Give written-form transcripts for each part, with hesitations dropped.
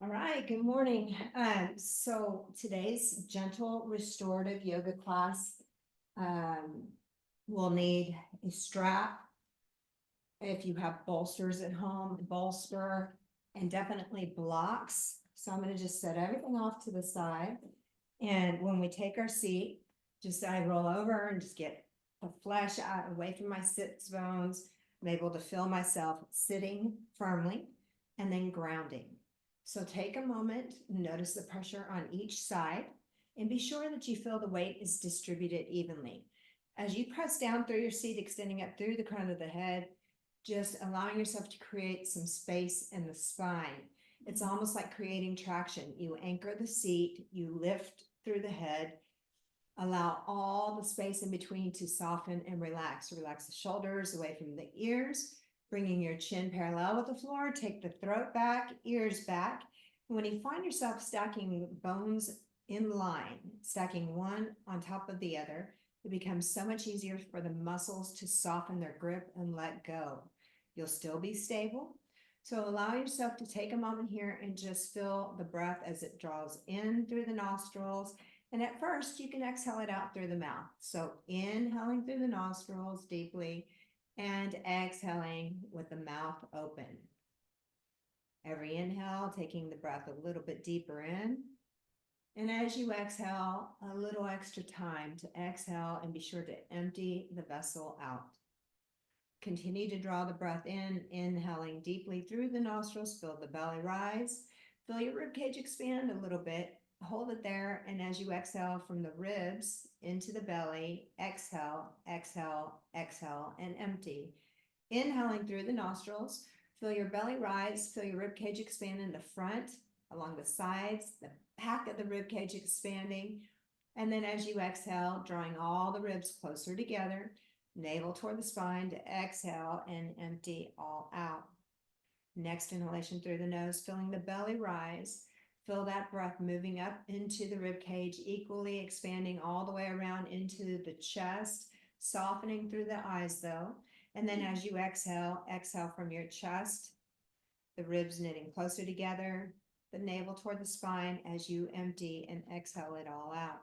right, good morning. So today's gentle restorative yoga class um, will need a strap. If you have bolsters at home, a bolster, and definitely blocks. So I'm going to just set everything off to the side. And when we take our seat, just I roll over and just get the flesh out away from my sits bones. I'm able to feel myself sitting firmly and then grounding. So take a moment, notice the pressure on each side, and be sure that you feel the weight is distributed evenly. As you press down through your seat, extending up through the crown of the head, just allowing yourself to create some space in the spine. It's almost like creating traction. You anchor the seat, you lift through the head, allow all the space in between to soften and relax. Relax the shoulders away from the ears, bringing your chin parallel with the floor. Take the throat back, ears back. When you find yourself stacking bones in line, stacking one on top of the other, it becomes so much easier for the muscles to soften their grip and let go. You'll still be stable. So allow yourself to take a moment here and just feel the breath as it draws in through the nostrils. And at first, you can exhale it out through the mouth. So inhaling through the nostrils deeply and exhaling with the mouth open. Every inhale, taking the breath a little bit deeper in. And as you exhale, a little extra time to exhale and be sure to empty the vessel out. Continue to draw the breath in, inhaling deeply through the nostrils, feel the belly rise, feel your rib cage expand a little bit, hold it there, and as you exhale from the ribs into the belly, exhale, exhale, exhale, and empty. Inhaling through the nostrils, feel your belly rise, feel your rib cage expand in the front, along the sides, the back of the rib cage expanding, and then as you exhale, drawing all the ribs closer together, navel toward the spine to exhale and empty all out. Next inhalation through the nose, feeling the belly rise. Feel that breath moving up into the rib cage, equally expanding all the way around into the chest, softening through the eyes though. And then as you exhale, exhale from your chest, the ribs knitting closer together, the navel toward the spine as you empty and exhale it all out.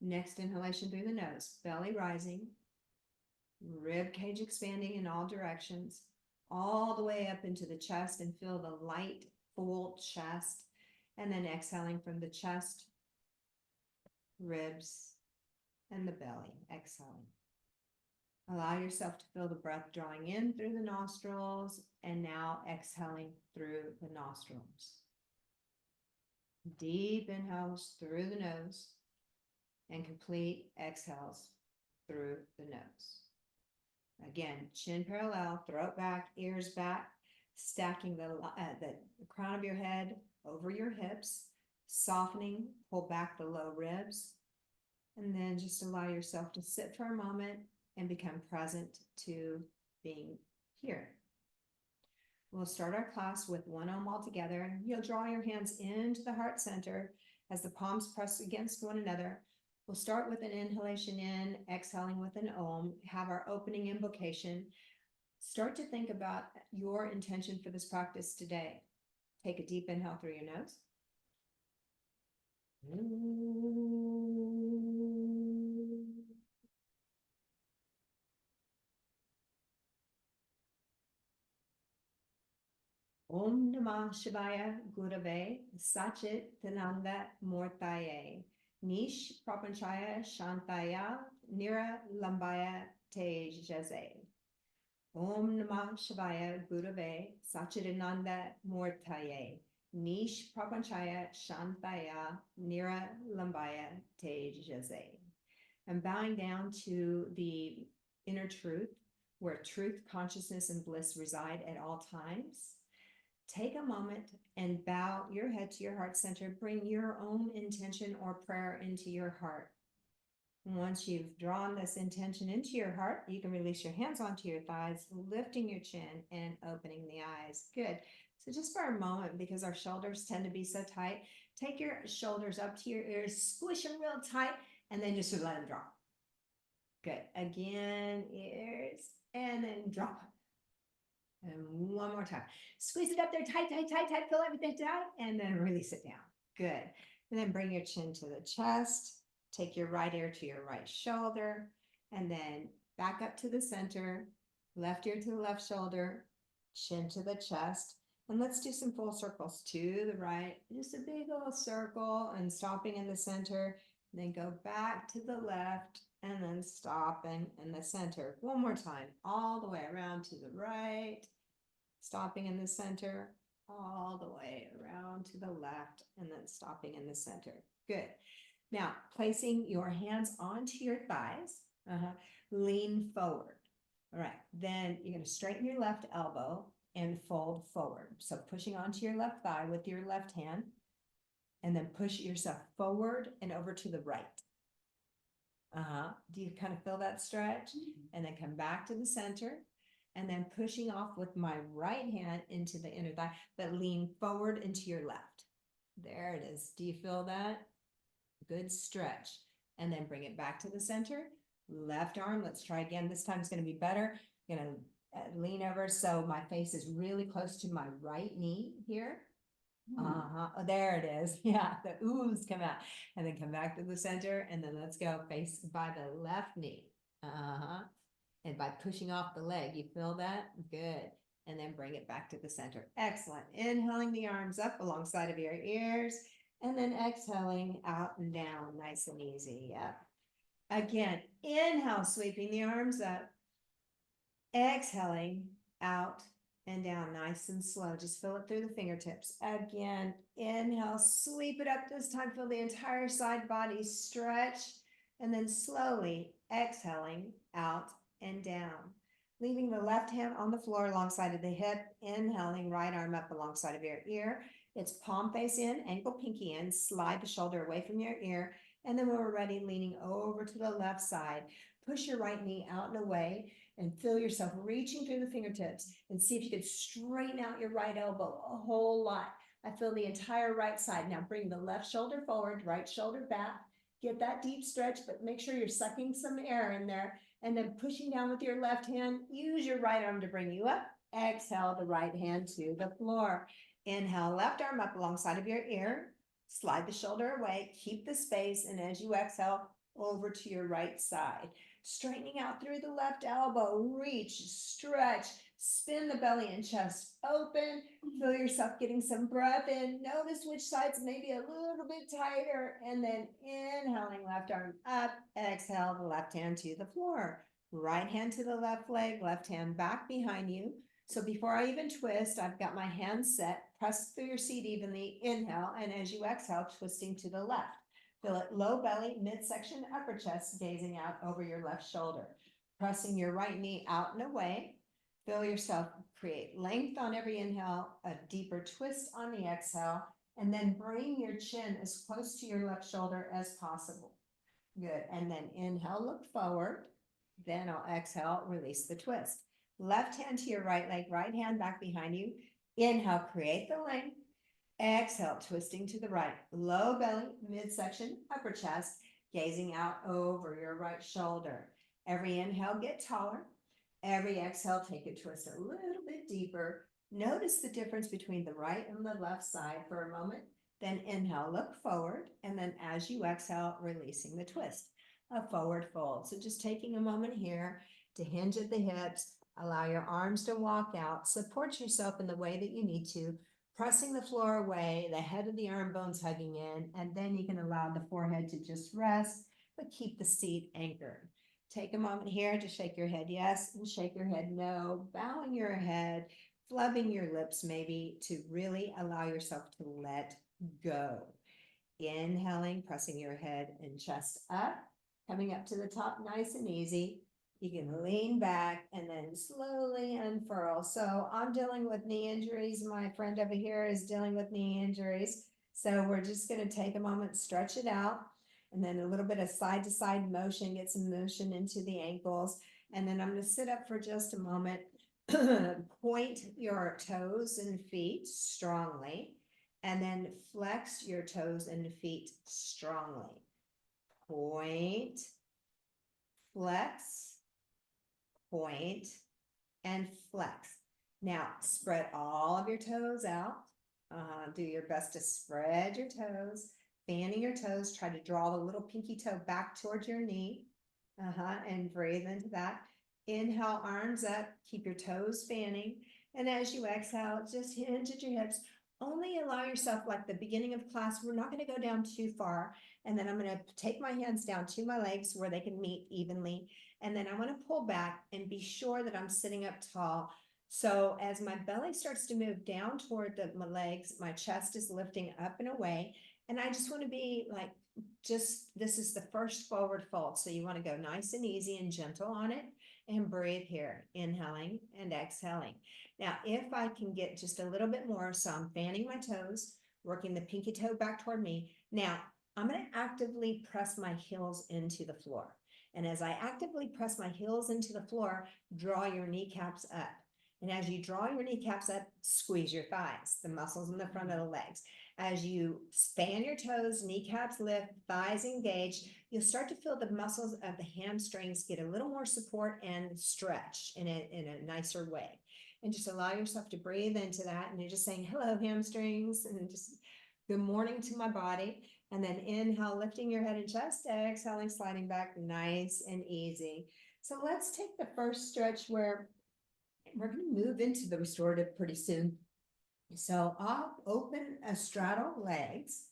Next inhalation through the nose, belly rising, rib cage expanding in all directions, all the way up into the chest, and feel the light, full chest. And then exhaling from the chest, ribs, and the belly, exhaling. Allow yourself to feel the breath drawing in through the nostrils and now exhaling through the nostrils. Deep inhales through the nose and complete exhales through the nose. Again, chin parallel, throat back, ears back, stacking the crown of your head over your hips, softening, pull back the low ribs, and then just allow yourself to sit for a moment and become present to being here. We'll start our class with one Om all together. You'll draw your hands into the heart center as the palms press against one another. We'll start with an inhalation in, exhaling with an Om, have our opening invocation. Start to think about your intention for this practice today. Take a deep inhale through your nose. Om Namah Shivaya Gurave Sachit Tananda Mortaye Nish Prapanchaya Shantaya Nira Lambaya Tejaze. Om Namah Shivaya Gurave Sachidananda Mortaye Nish Prapanchaya Shantaya Nira Lambaya Tejaze. I'm bowing down to the inner truth, where truth, consciousness, and bliss reside at all times. Take a moment and bow your head to your heart center. Bring your own intention or prayer into your heart. Once you've drawn this intention into your heart, you can release your hands onto your thighs, lifting your chin and opening the eyes. Good. So just for a moment, because our shoulders tend to be so tight, take your shoulders up to your ears, squish them real tight, and then just let them drop. Good. Again, ears, and then drop. And one more time. Squeeze it up there, tight, tight, tight, tight, fill everything tight, and then release it down. Good. And then bring your chin to the chest. Take your right ear to your right shoulder, and then back up to the center, left ear to the left shoulder, chin to the chest. And let's do some full circles to the right, just a big old circle and stopping in the center. Then go back to the left and then stopping in the center. One more time, all the way around to the right, stopping in the center, all the way around to the left, and then stopping in the center. Good. Now, placing your hands onto your thighs, lean forward. All right, then you're going to straighten your left elbow and fold forward. So pushing onto your left thigh with your left hand, and then push yourself forward and over to the right. Do you kind of feel that stretch? And then come back to the center, and then pushing off with my right hand into the inner thigh, but lean forward into your left. There it is. Do you feel that? Good stretch. And then bring it back to the center. Left arm, let's try again. This time it's going to be better. I'm going to lean over so my face is really close to my right knee here. Oh, there it is. Yeah, the oohs come out. And then come back to the center, and then let's go face by the left knee. And by pushing off the leg, you feel that? Good. And then bring it back to the center. Excellent. Inhaling the arms up alongside of your ears, and then exhaling out and down, nice and easy. Yep. Again, inhale, sweeping the arms up. Exhaling out and down, nice and slow. Just feel it through the fingertips. Again, inhale, sweep it up. This time, feel the entire side body stretch. And then slowly exhaling out and down. Leaving the left hand on the floor alongside of the hip. Inhaling, right arm up alongside of your ear. It's palm face in, ankle pinky in. Slide the shoulder away from your ear. And then when we're ready, leaning over to the left side. Push your right knee out and away. And feel yourself reaching through the fingertips, and see if you could straighten out your right elbow a whole lot. I feel the entire right side. Now bring the left shoulder forward, right shoulder back. Get that deep stretch, but make sure you're sucking some air in there. And then pushing down with your left hand, use your right arm to bring you up. Exhale the right hand to the floor. Inhale, left arm up alongside of your ear. Slide the shoulder away, keep the space, and as you exhale, over to your right side. Straightening out through the left elbow, reach, stretch, spin the belly and chest open. Feel yourself getting some breath in. Notice which side's maybe a little bit tighter, and then inhaling, left arm up. Exhale the left hand to the floor. Right hand to the left leg, left hand back behind you. So before I even twist, I've got my hands set. Press through your seat evenly. Inhale, and as you exhale, twisting to the left. Feel it low belly, midsection, upper chest, gazing out over your left shoulder. Pressing your right knee out and away. Feel yourself create length on every inhale, a deeper twist on the exhale, and then bring your chin as close to your left shoulder as possible. Good. And then inhale, look forward. Then I'll exhale, release the twist. Left hand to your right leg, right hand back behind you. Inhale, create the length. Exhale, twisting to the right. Low belly, midsection, upper chest, gazing out over your right shoulder. Every inhale, get taller. Every exhale, take a twist a little bit deeper. Notice the difference between the right and the left side for a moment. Then inhale, look forward. And then as you exhale, releasing the twist. A forward fold. So just taking a moment here to hinge at the hips. Allow your arms to walk out. Support yourself in the way that you need to. Pressing the floor away, the head of the arm bones hugging in, and then you can allow the forehead to just rest, but keep the seat anchored. Take a moment here to shake your head yes and shake your head no, bowing your head, flubbing your lips maybe to really allow yourself to let go. Inhaling, pressing your head and chest up, coming up to the top nice and easy. You can lean back and then slowly unfurl. So I'm dealing with knee injuries. My friend over here is dealing with knee injuries. So we're just going to take a moment, stretch it out, and then a little bit of side to side motion, get some motion into the ankles. And then I'm going to sit up for just a moment. Point your toes and feet strongly, and then flex your toes and feet strongly. Point, flex, point, and flex. Now, spread all of your toes out. Do your best to spread your toes, fanning your toes. Try to draw the little pinky toe back towards your knee. And breathe into that. Inhale, arms up, keep your toes fanning. And as you exhale, just hinge at your hips. Only allow yourself, like the beginning of class, we're not going to go down too far. And then I'm going to take my hands down to my legs where they can meet evenly. And then I want to pull back and be sure that I'm sitting up tall. So as my belly starts to move down toward my legs, my chest is lifting up and away. And I just want to be like, this is the first forward fold. So you want to go nice and easy and gentle on it and breathe here, inhaling and exhaling. Now, if I can get just a little bit more, so I'm fanning my toes, working the pinky toe back toward me. Now, I'm going to actively press my heels into the floor. And as I actively press my heels into the floor, draw your kneecaps up. And as you draw your kneecaps up, squeeze your thighs, the muscles in the front of the legs. As you span your toes, kneecaps lift, thighs engage, you'll start to feel the muscles of the hamstrings get a little more support and stretch in a nicer way. And just allow yourself to breathe into that. And you're just saying, hello, hamstrings, and just good morning to my body. And then inhale, lifting your head and chest, exhaling, sliding back, nice and easy. So let's take the first stretch where we're going to move into the restorative pretty soon. So I'll open a straddle legs,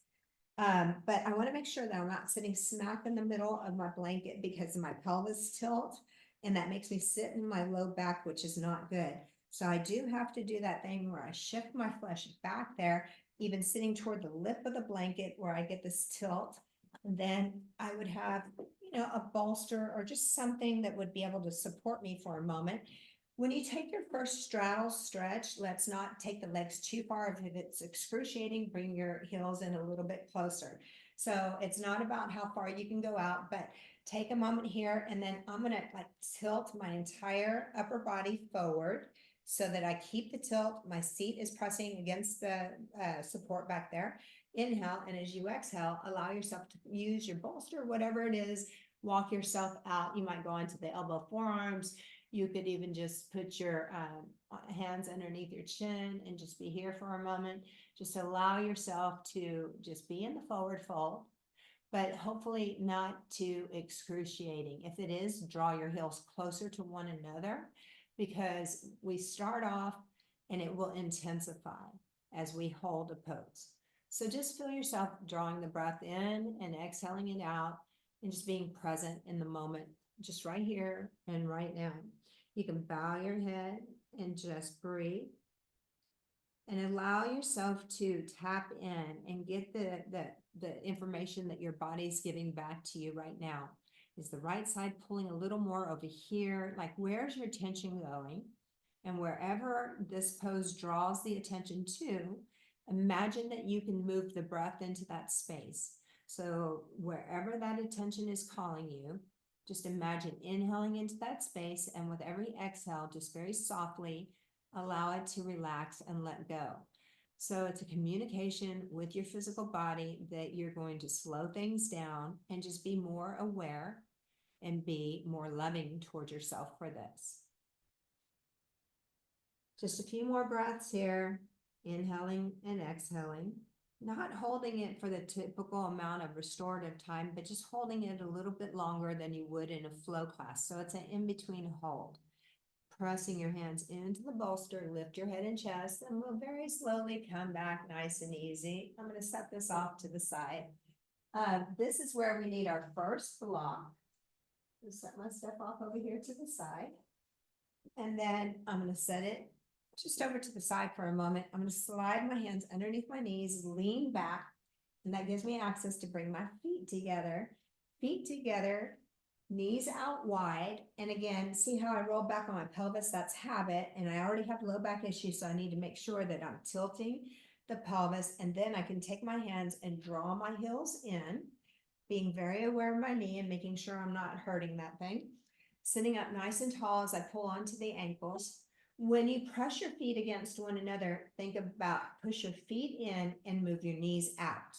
but I want to make sure that I'm not sitting smack in the middle of my blanket because my pelvis tilt, and that makes me sit in my low back, which is not good. So I do have to do that thing where I shift my flesh back there, even sitting toward the lip of the blanket where I get this tilt. And then I would have, a bolster or just something that would be able to support me for a moment. When you take your first straddle stretch, let's not take the legs too far. If it's excruciating, bring your heels in a little bit closer. So it's not about how far you can go out, but take a moment here, and then I'm going to tilt my entire upper body forward so that I keep the tilt. My seat is pressing against the support back there. Inhale, and as you exhale, allow yourself to use your bolster, whatever it is, walk yourself out. You might go into the elbow forearms. You could even just put your hands underneath your chin and just be here for a moment. Just allow yourself to just be in the forward fold, but hopefully not too excruciating. If it is, draw your heels closer to one another, because we start off and it will intensify as we hold a pose. So just feel yourself drawing the breath in and exhaling it out, and just being present in the moment, just right here and right now. You can bow your head and just breathe, and allow yourself to tap in and get the information that your body's giving back to you right now. Is the right side pulling a little more over here? Like, where's your attention going? And wherever this pose draws the attention to, imagine that you can move the breath into that space. So wherever that attention is calling you, just imagine inhaling into that space, and with every exhale, just very softly allow it to relax and let go. So it's a communication with your physical body that you're going to slow things down and just be more aware and be more loving towards yourself for this. Just a few more breaths here, inhaling and exhaling. Not holding it for the typical amount of restorative time, but just holding it a little bit longer than you would in a flow class. So it's an in-between hold. Pressing your hands into the bolster, lift your head and chest, and we'll very slowly come back nice and easy. I'm going to set this off to the side. This is where we need our first block. Just set my stuff off over here to the side. And then I'm going to set it just over to the side for a moment. I'm going to slide my hands underneath my knees, lean back, and that gives me access to bring my feet together, knees out wide. And again, see how I roll back on my pelvis? That's habit. And I already have low back issues, so I need to make sure that I'm tilting the pelvis. And then I can take my hands and draw my heels in, being very aware of my knee and making sure I'm not hurting that thing. Sitting up nice and tall as I pull onto the ankles. When you press your feet against one another, think about push your feet in and move your knees out.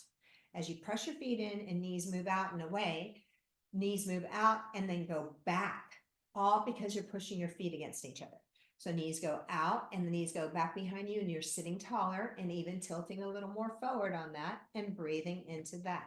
As you press your feet in and knees move out and away, knees move out and then go back, all because you're pushing your feet against each other. So knees go out and the knees go back behind you and you're sitting taller and even tilting a little more forward on that and breathing into that.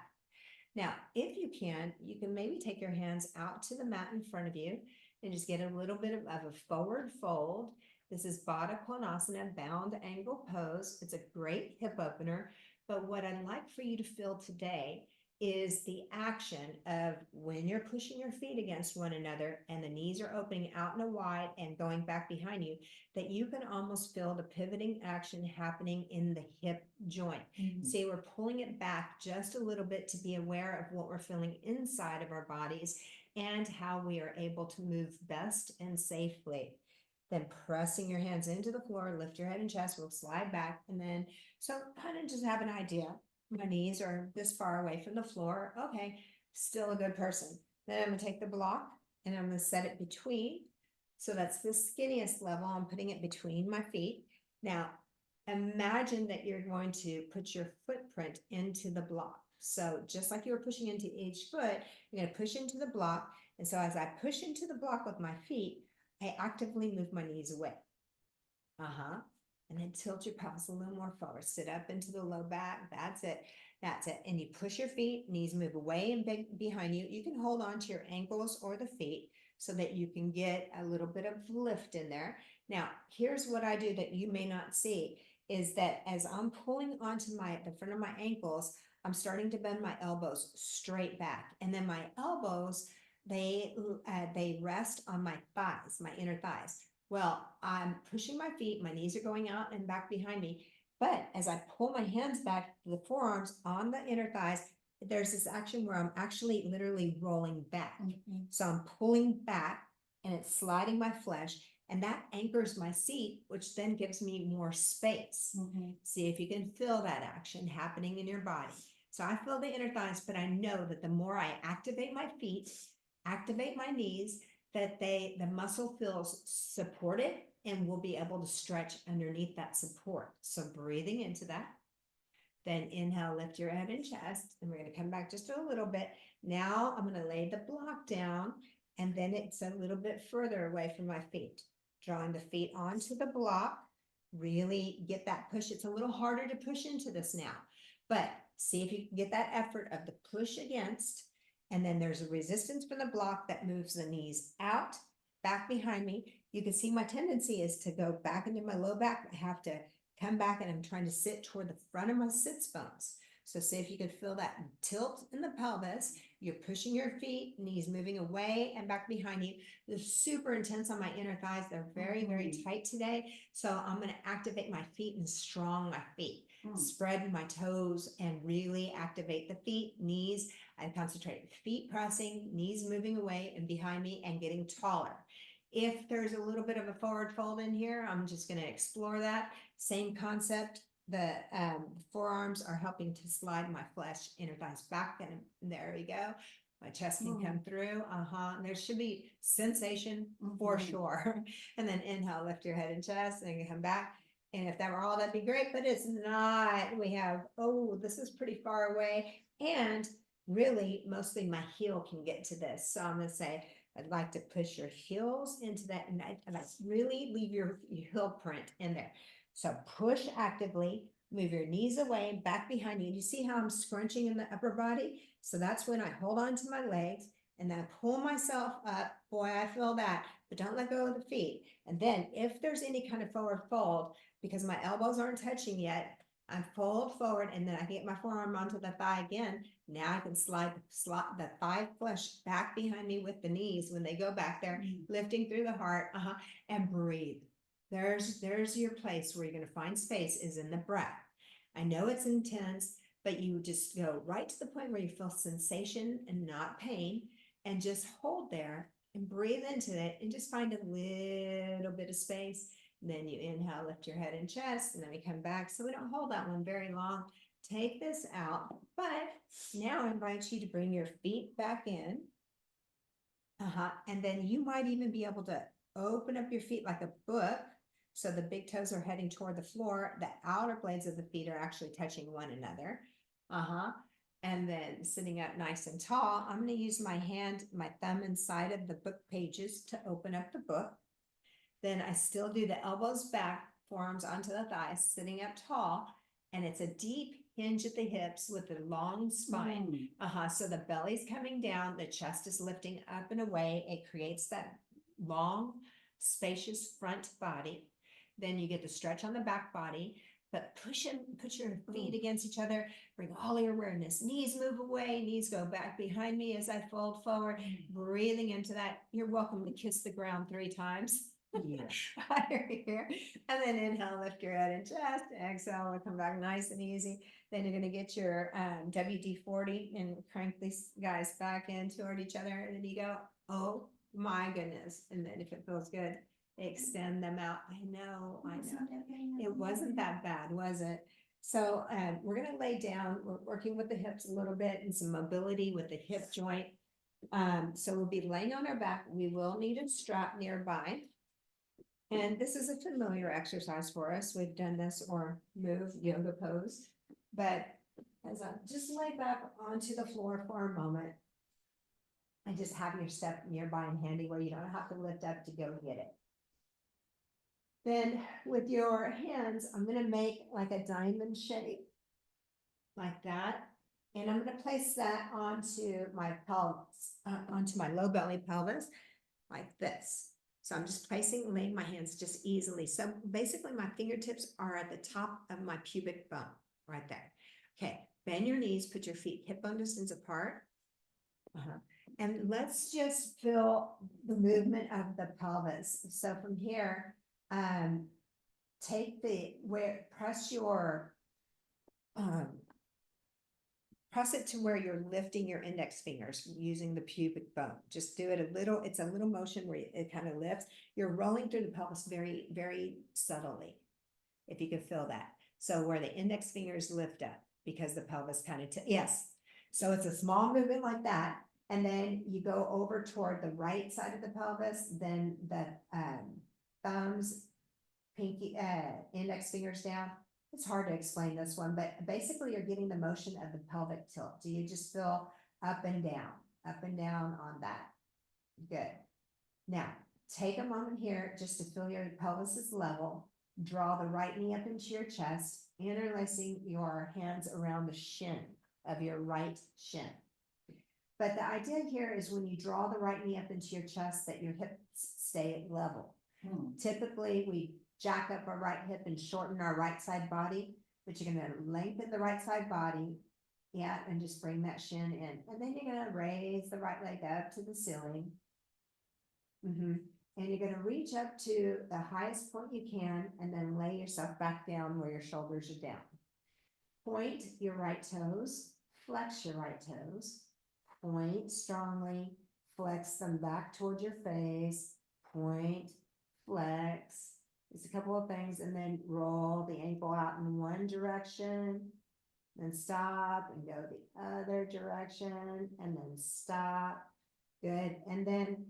Now, if you can maybe take your hands out to the mat in front of you and just get a little bit of a forward fold. This is Baddha Konasana, bound angle pose. It's a great hip opener. But what I'd like for you to feel today is the action of when you're pushing your feet against one another and the knees are opening out and wide and going back behind you, that you can almost feel the pivoting action happening in the hip joint. See, we're pulling it back just a little bit to be aware of what we're feeling inside of our bodies and how we are able to move best and safely. Then pressing your hands into the floor, lift your head and chest, we'll slide back. And then, so kind of just have an idea. My knees are this far away from the floor. Okay, still a good person. Then I'm gonna take the block and I'm gonna set it between. So that's the skinniest level. I'm putting it between my feet. Now, imagine that you're going to put your footprint into the block. So just like you were pushing into each foot, you're gonna push into the block. And so as I push into the block with my feet, I actively move my knees away. And then tilt your pelvis a little more forward. Sit up into the low back. That's it. That's it. And you push your feet, knees move away and behind you. You can hold on to your ankles or the feet so that you can get a little bit of lift in there. Now, here's what I do that you may not see is that as I'm pulling onto the front of my ankles, I'm starting to bend my elbows straight back. And then my elbows, they rest on my thighs, my inner thighs. Well, I'm pushing my feet, my knees are going out and back behind me. But as I pull my hands back, the forearms on the inner thighs, there's this action where I'm actually literally rolling back. So I'm pulling back and it's sliding my flesh, and that anchors my seat, which then gives me more space. See if you can feel that action happening in your body. So I feel the inner thighs, but I know that the more I activate my feet, activate my knees, that the muscle feels supported and will be able to stretch underneath that support. So breathing into that. Then inhale, lift your head and chest, and we're going to come back just a little bit. Now I'm going to lay the block down, and then it's a little bit further away from my feet. Drawing the feet onto the block, really get that push. It's a little harder to push into this now, but see if you can get that effort of the push against. And then there's a resistance from the block that moves the knees out, back behind me. You can see my tendency is to go back into my low back. I have to come back and I'm trying to sit toward the front of my sits bones. So see if you could feel that tilt in the pelvis. You're pushing your feet, knees moving away and back behind you. They're super intense on my inner thighs. They're very, very tight today. So I'm going to activate my feet and strong my feet. Spread my toes and really activate the feet, knees. I concentrate feet pressing, knees moving away and behind me and getting taller. If there's a little bit of a forward fold in here, I'm just going to explore that. Same concept. The forearms are helping to slide my flesh, inner thighs back, and there we go. My chest can come through. And there should be sensation for sure. And then inhale, lift your head and chest, and then come back. And if that were all, that'd be great, but it's not. We have, this is pretty far away. And really, mostly my heel can get to this. So I'm going to say, I'd like to push your heels into that, and I really leave your heel print in there. So push actively, move your knees away, back behind you. You see how I'm scrunching in the upper body? So that's when I hold on to my legs and then I pull myself up. Boy, I feel that, but don't let go of the feet. And then if there's any kind of forward fold, because my elbows aren't touching yet, I fold forward and then I get my forearm onto the thigh again. Now I can slide the thigh flesh back behind me with the knees when they go back there, lifting through the heart, and breathe. There's your place where you're going to find space is in the breath. I know it's intense, but you just go right to the point where you feel sensation and not pain, and just hold there and breathe into it and just find a little bit of space. And then you inhale, lift your head and chest, and then we come back. So we don't hold that one very long. Take this out, but now I invite you to bring your feet back in. And then you might even be able to open up your feet like a book. So the big toes are heading toward the floor. The outer blades of the feet are actually touching one another. And then sitting up nice and tall, I'm going to use my thumb inside of the book pages to open up the book. Then I still do the elbows back, forearms onto the thighs, sitting up tall. And it's a deep hinge at the hips with a long spine. So the belly's coming down, the chest is lifting up and away. It creates that long, spacious front body. Then you get the stretch on the back body, but put your feet against each other, bring all your awareness. Knees move away, knees go back behind me as I fold forward, breathing into that. You're welcome to kiss the ground 3 times. Yeah. Higher here. And then inhale, lift your head and chest. Exhale, we'll come back nice and easy. Then you're going to get your WD-40 and crank these guys back in toward each other. And then you go, oh my goodness. And then if it feels good, extend them out. I know. It wasn't that bad, was it? So we're going to lay down. We're working with the hips a little bit and some mobility with the hip joint. So we'll be laying on our back. We will need a strap nearby. And this is a familiar exercise for us. We've done this or move yoga pose. But as I just lay back onto the floor for a moment, and just have your step nearby and handy where you don't have to lift up to go get it. Then with your hands, I'm going to make like a diamond shape, like that. And I'm going to place that onto my pelvis, onto my low belly pelvis, like this. So I'm just laying my hands just easily. So basically my fingertips are at the top of my pubic bone, right there. Okay, bend your knees, put your feet hip bone distance apart. And let's just feel the movement of the pelvis. So from here, press it to where you're lifting your index fingers using the pubic bone. Just do it a little, it's a little motion where it kind of lifts. You're rolling through the pelvis very, very subtly, if you can feel that. So where the index fingers lift up because the pelvis kind of, yes. So it's a small movement like that. And then you go over toward the right side of the pelvis, then the thumbs, pinky, index fingers down. It's hard to explain this one, but basically you're getting the motion of the pelvic tilt. Do you just feel up and down on that? Good. Now, take a moment here just to feel your pelvis is level. Draw the right knee up into your chest, interlacing your hands around the shin of your right shin. But the idea here is when you draw the right knee up into your chest that your hips stay level. Typically, we jack up our right hip and shorten our right side body, but you're going to lengthen the right side body, yeah, and just bring that shin in. And then you're going to raise the right leg up to the ceiling. And you're going to reach up to the highest point you can, and then lay yourself back down where your shoulders are down. Point your right toes, flex your right toes, point strongly, flex them back towards your face, point, flex. It's a couple of things, and then roll the ankle out in one direction, then stop and go the other direction, and then stop. Good. And then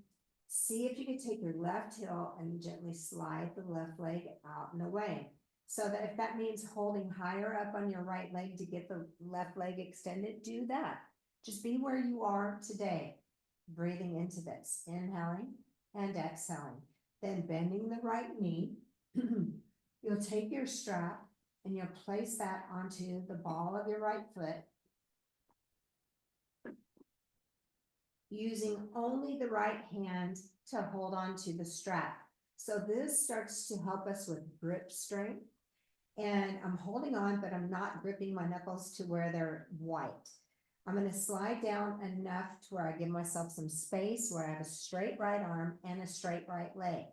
see if you can take your left heel and gently slide the left leg out and away. So that if that means holding higher up on your right leg to get the left leg extended, do that. Just be where you are today. Breathing into this, inhaling and exhaling. Then bending the right knee. You'll take your strap and you'll place that onto the ball of your right foot, using only the right hand to hold on to the strap. So this starts to help us with grip strength. And I'm holding on, but I'm not gripping my knuckles to where they're white. I'm going to slide down enough to where I give myself some space, where I have a straight right arm and a straight right leg.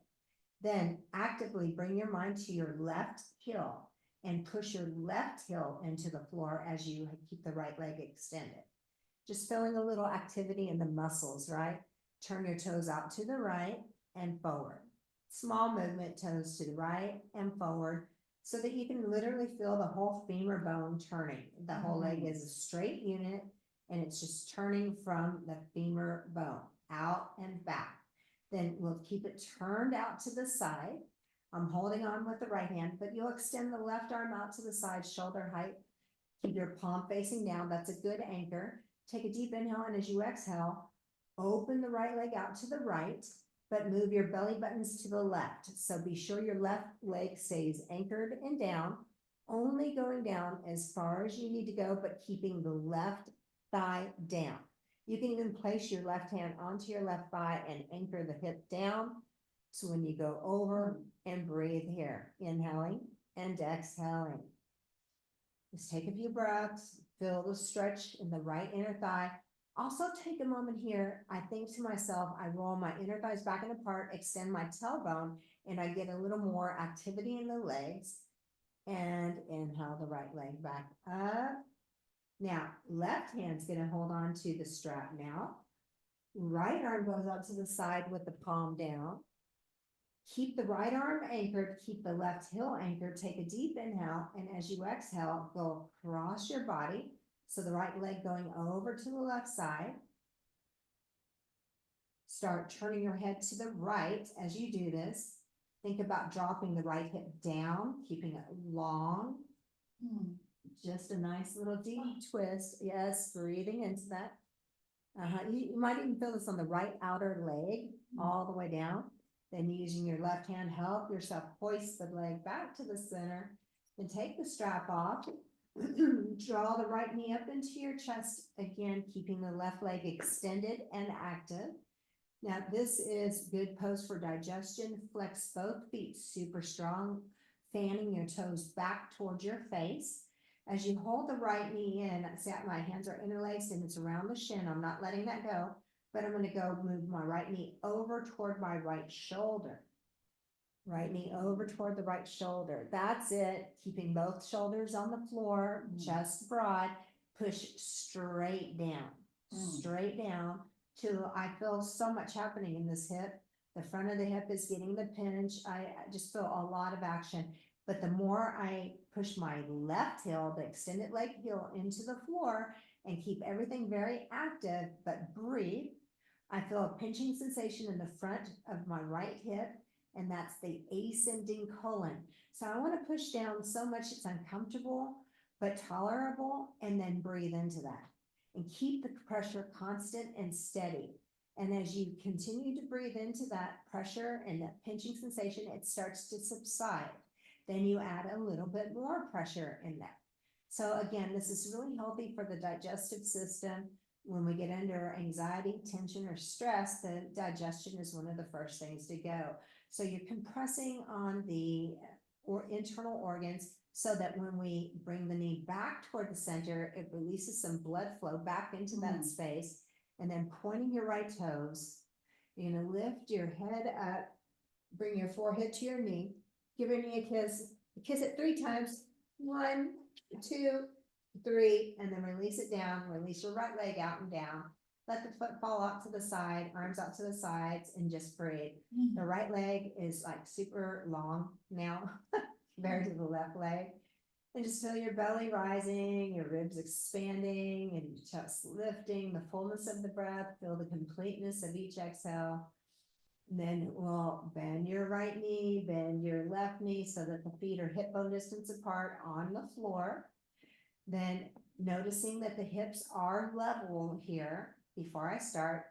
Then actively bring your mind to your left heel and push your left heel into the floor as you keep the right leg extended. Just feeling a little activity in the muscles, right? Turn your toes out to the right and forward. Small movement, toes to the right and forward, so that you can literally feel the whole femur bone turning. The whole leg is a straight unit, and it's just turning from the femur bone out and back. Then we'll keep it turned out to the side. I'm holding on with the right hand, but you'll extend the left arm out to the side, shoulder height. Keep your palm facing down. That's a good anchor. Take a deep inhale, and as you exhale, open the right leg out to the right. but move your belly buttons to the left. So be sure your left leg stays anchored and down, only going down as far as you need to go, but keeping the left thigh down. You can even place your left hand onto your left thigh and anchor the hip down. So when you go over and breathe here, inhaling and exhaling. Just take a few breaths, feel the stretch in the right inner thigh. Also take a moment here. I think to myself, I roll my inner thighs back and apart, extend my tailbone, and I get a little more activity in the legs. And inhale the right leg back up. Now, left hand's gonna hold on to the strap now. Right arm goes out to the side with the palm down. Keep the right arm anchored, keep the left heel anchored, take a deep inhale, and as you exhale, go across your body. So the right leg going over to the left side. Start turning your head to the right as you do this. Think about dropping the right hip down, keeping it long. Just a nice little deep twist. Yes, breathing into that. You might even feel this on the right outer leg, all the way down. Then using your left hand, help yourself hoist the leg back to the center. Then take the strap off. Draw the right knee up into your chest, again, keeping the left leg extended and active. Now, this is good pose for digestion. Flex both feet super strong, fanning your toes back towards your face. As you hold the right knee in, my hands are interlaced and it's around the shin. I'm not letting that go, but I'm going to go move my right knee over toward my right shoulder. Right knee over toward the right shoulder. That's it. Keeping both shoulders on the floor, chest broad. Push straight down, straight down till I feel so much happening in this hip. The front of the hip is getting the pinch. I just feel a lot of action. But the more I push my left heel, the extended leg heel into the floor and keep everything very active, but breathe, I feel a pinching sensation in the front of my right hip, and that's the ascending colon. So I want to push down so much it's uncomfortable, but tolerable, and then breathe into that. And keep the pressure constant and steady. And as you continue to breathe into that pressure and that pinching sensation, it starts to subside. Then you add a little bit more pressure in there. So again, this is really healthy for the digestive system. When we get under anxiety, tension, or stress, the digestion is one of the first things to go. So you're compressing on the internal organs so that when we bring the knee back toward the center, it releases some blood flow back into that space. And then pointing your right toes, you're going to lift your head up, bring your forehead to your knee, give your knee a kiss it 3 times. 1, 2, 3, and then release it down. Release your right leg out and down. Let the foot fall out to the side, arms out to the sides, and just breathe. The right leg is like super long now compared to the left leg. And just feel your belly rising, your ribs expanding, and your chest lifting, the fullness of the breath. Feel the completeness of each exhale. And then we'll bend your right knee, bend your left knee so that the feet are hip bone distance apart on the floor. Then noticing that the hips are level here before I start,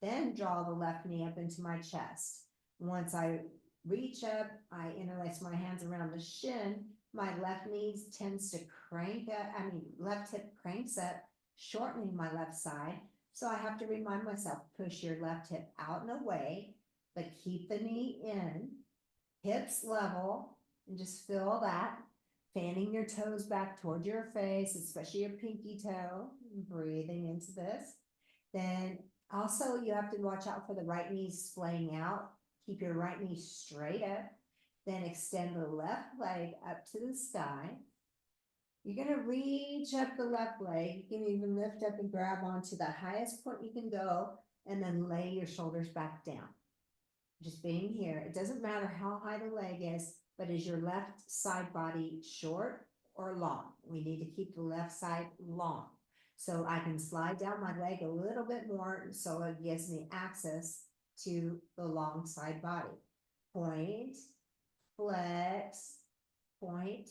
then draw the left knee up into my chest. Once I reach up, I interlace my hands around the shin. My left knee tends to left hip cranks up, shortening my left side. So I have to remind myself, push your left hip out and away, but keep the knee in, hips level, and just feel that. Fanning your toes back toward your face, especially your pinky toe, breathing into this. Then also you have to watch out for the right knee splaying out. Keep your right knee straight up. Then extend the left leg up to the sky. You're going to reach up the left leg. You can even lift up and grab onto the highest point you can go, and then lay your shoulders back down. Just being here. It doesn't matter how high the leg is, but is your left side body short or long? We need to keep the left side long. So I can slide down my leg a little bit more so it gives me access to the long side body. Point, flex, point,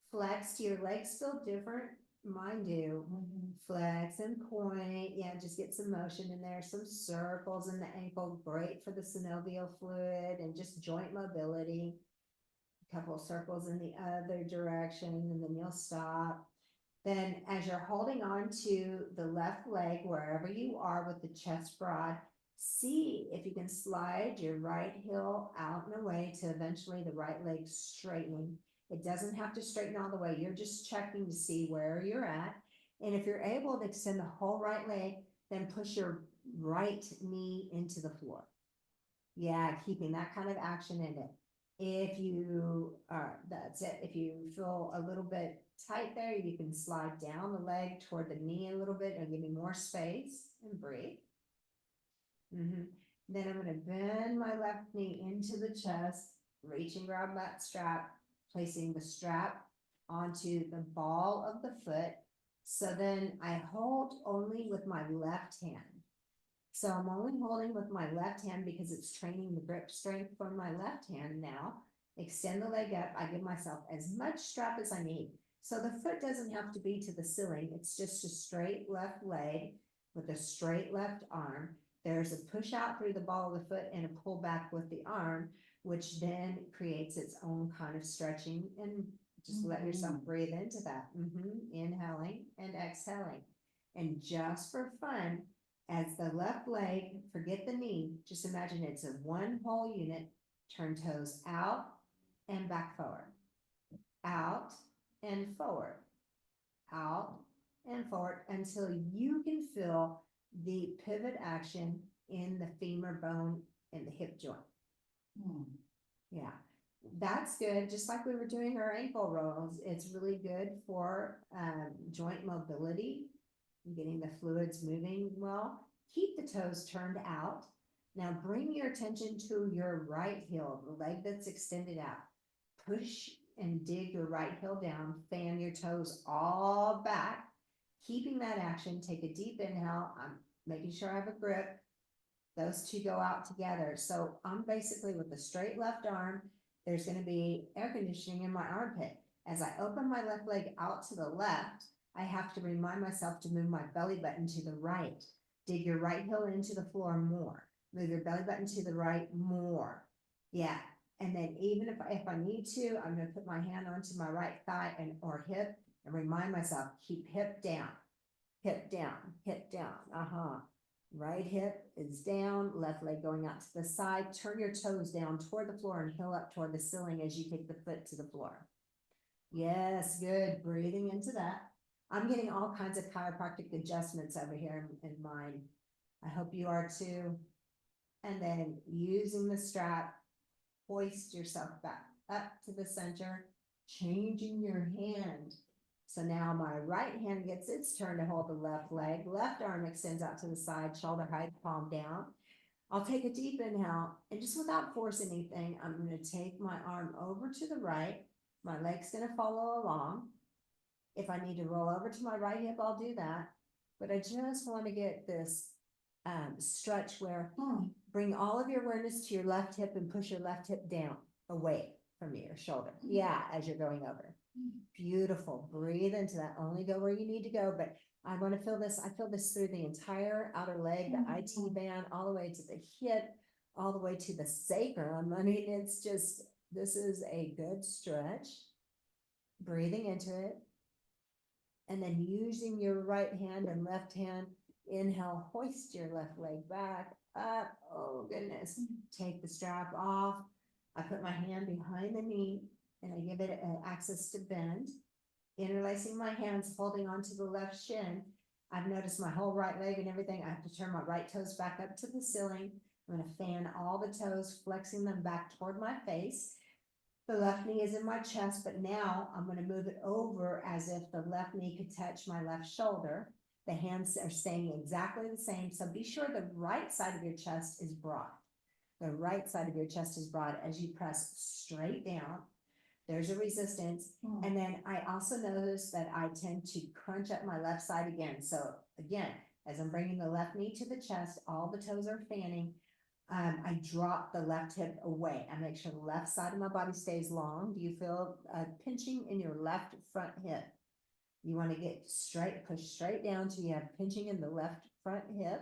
flex. Do your legs feel different? Mine do. Flex and point. Yeah, just get some motion in there. Some circles in the ankle. Great for the synovial fluid and just joint mobility. A couple of circles in the other direction, and then you'll stop. Then as you're holding on to the left leg, wherever you are with the chest broad, see if you can slide your right heel out and away to eventually the right leg straightening. It doesn't have to straighten all the way. You're just checking to see where you're at. And if you're able to extend the whole right leg, then push your right knee into the floor. Yeah, keeping that kind of action in it. If you that's it. If you feel a little bit tight there, you can slide down the leg toward the knee a little bit and give me more space and breathe. Then I'm going to bend my left knee into the chest, reach and grab that strap, placing the strap onto the ball of the foot. So then I hold only with my left hand. So I'm only holding with my left hand because it's training the grip strength from my left hand now. Extend the leg up. I give myself as much strap as I need. So the foot doesn't have to be to the ceiling. It's just a straight left leg with a straight left arm. There's a push out through the ball of the foot and a pull back with the arm, which then creates its own kind of stretching. And just let yourself breathe into that. Inhaling and exhaling. And just for fun, as the left leg, forget the knee, just imagine it's a one whole unit. Turn toes out and back forward, out and forward, out and forward until you can feel the pivot action in the femur bone and the hip joint. Yeah, that's good. Just like we were doing our ankle rolls, it's really good for joint mobility, getting the fluids moving well. Keep the toes turned out. Now bring your attention to your right heel, the leg that's extended out. Push and dig your right heel down. Fan your toes all back. Keeping that action, take a deep inhale. I'm making sure I have a grip. Those two go out together. So I'm basically with the straight left arm, there's going to be air conditioning in my armpit. As I open my left leg out to the left, I have to remind myself to move my belly button to the right. Dig your right heel into the floor more. Move your belly button to the right more. Yeah. And then even if I need to, I'm going to put my hand onto my right thigh or hip and remind myself, keep hip down, hip down, hip down. Right hip is down, left leg going out to the side. Turn your toes down toward the floor and heel up toward the ceiling as you take the foot to the floor. Yes, good. Breathing into that. I'm getting all kinds of chiropractic adjustments over here in mine. I hope you are too. And then using the strap, hoist yourself back up to the center, changing your hand. So now my right hand gets its turn to hold the left leg. Left arm extends out to the side, shoulder height, palm down. I'll take a deep inhale and just without forcing anything, I'm going to take my arm over to the right. My leg's going to follow along. If I need to roll over to my right hip, I'll do that. But I just want to get this stretch where bring all of your awareness to your left hip and push your left hip down away from your shoulder. Yeah, as you're going over. Beautiful. Breathe into that. Only go where you need to go. But I want to feel this. I feel this through the entire outer leg, the IT band, all the way to the hip, all the way to the sacrum. I mean, it's just, this is a good stretch. Breathing into it. And then using your right hand and left hand, inhale, hoist your left leg back up. Oh goodness. Take the strap off. I put my hand behind the knee and I give it access to bend. Interlacing my hands, holding onto the left shin. I've noticed my whole right leg and everything. I have to turn my right toes back up to the ceiling. I'm going to fan all the toes, flexing them back toward my face. The left knee is in my chest, but now I'm going to move it over as if the left knee could touch my left shoulder. The hands are staying exactly the same. So be sure the right side of your chest is broad. The right side of your chest is broad as you press straight down. There's a resistance. And then I also notice that I tend to crunch up my left side again. So again, as I'm bringing the left knee to the chest, all the toes are fanning. I drop the left hip away. I make sure the left side of my body stays long. Do you feel pinching in your left front hip? You want to get straight, push straight down till you have pinching in the left front hip.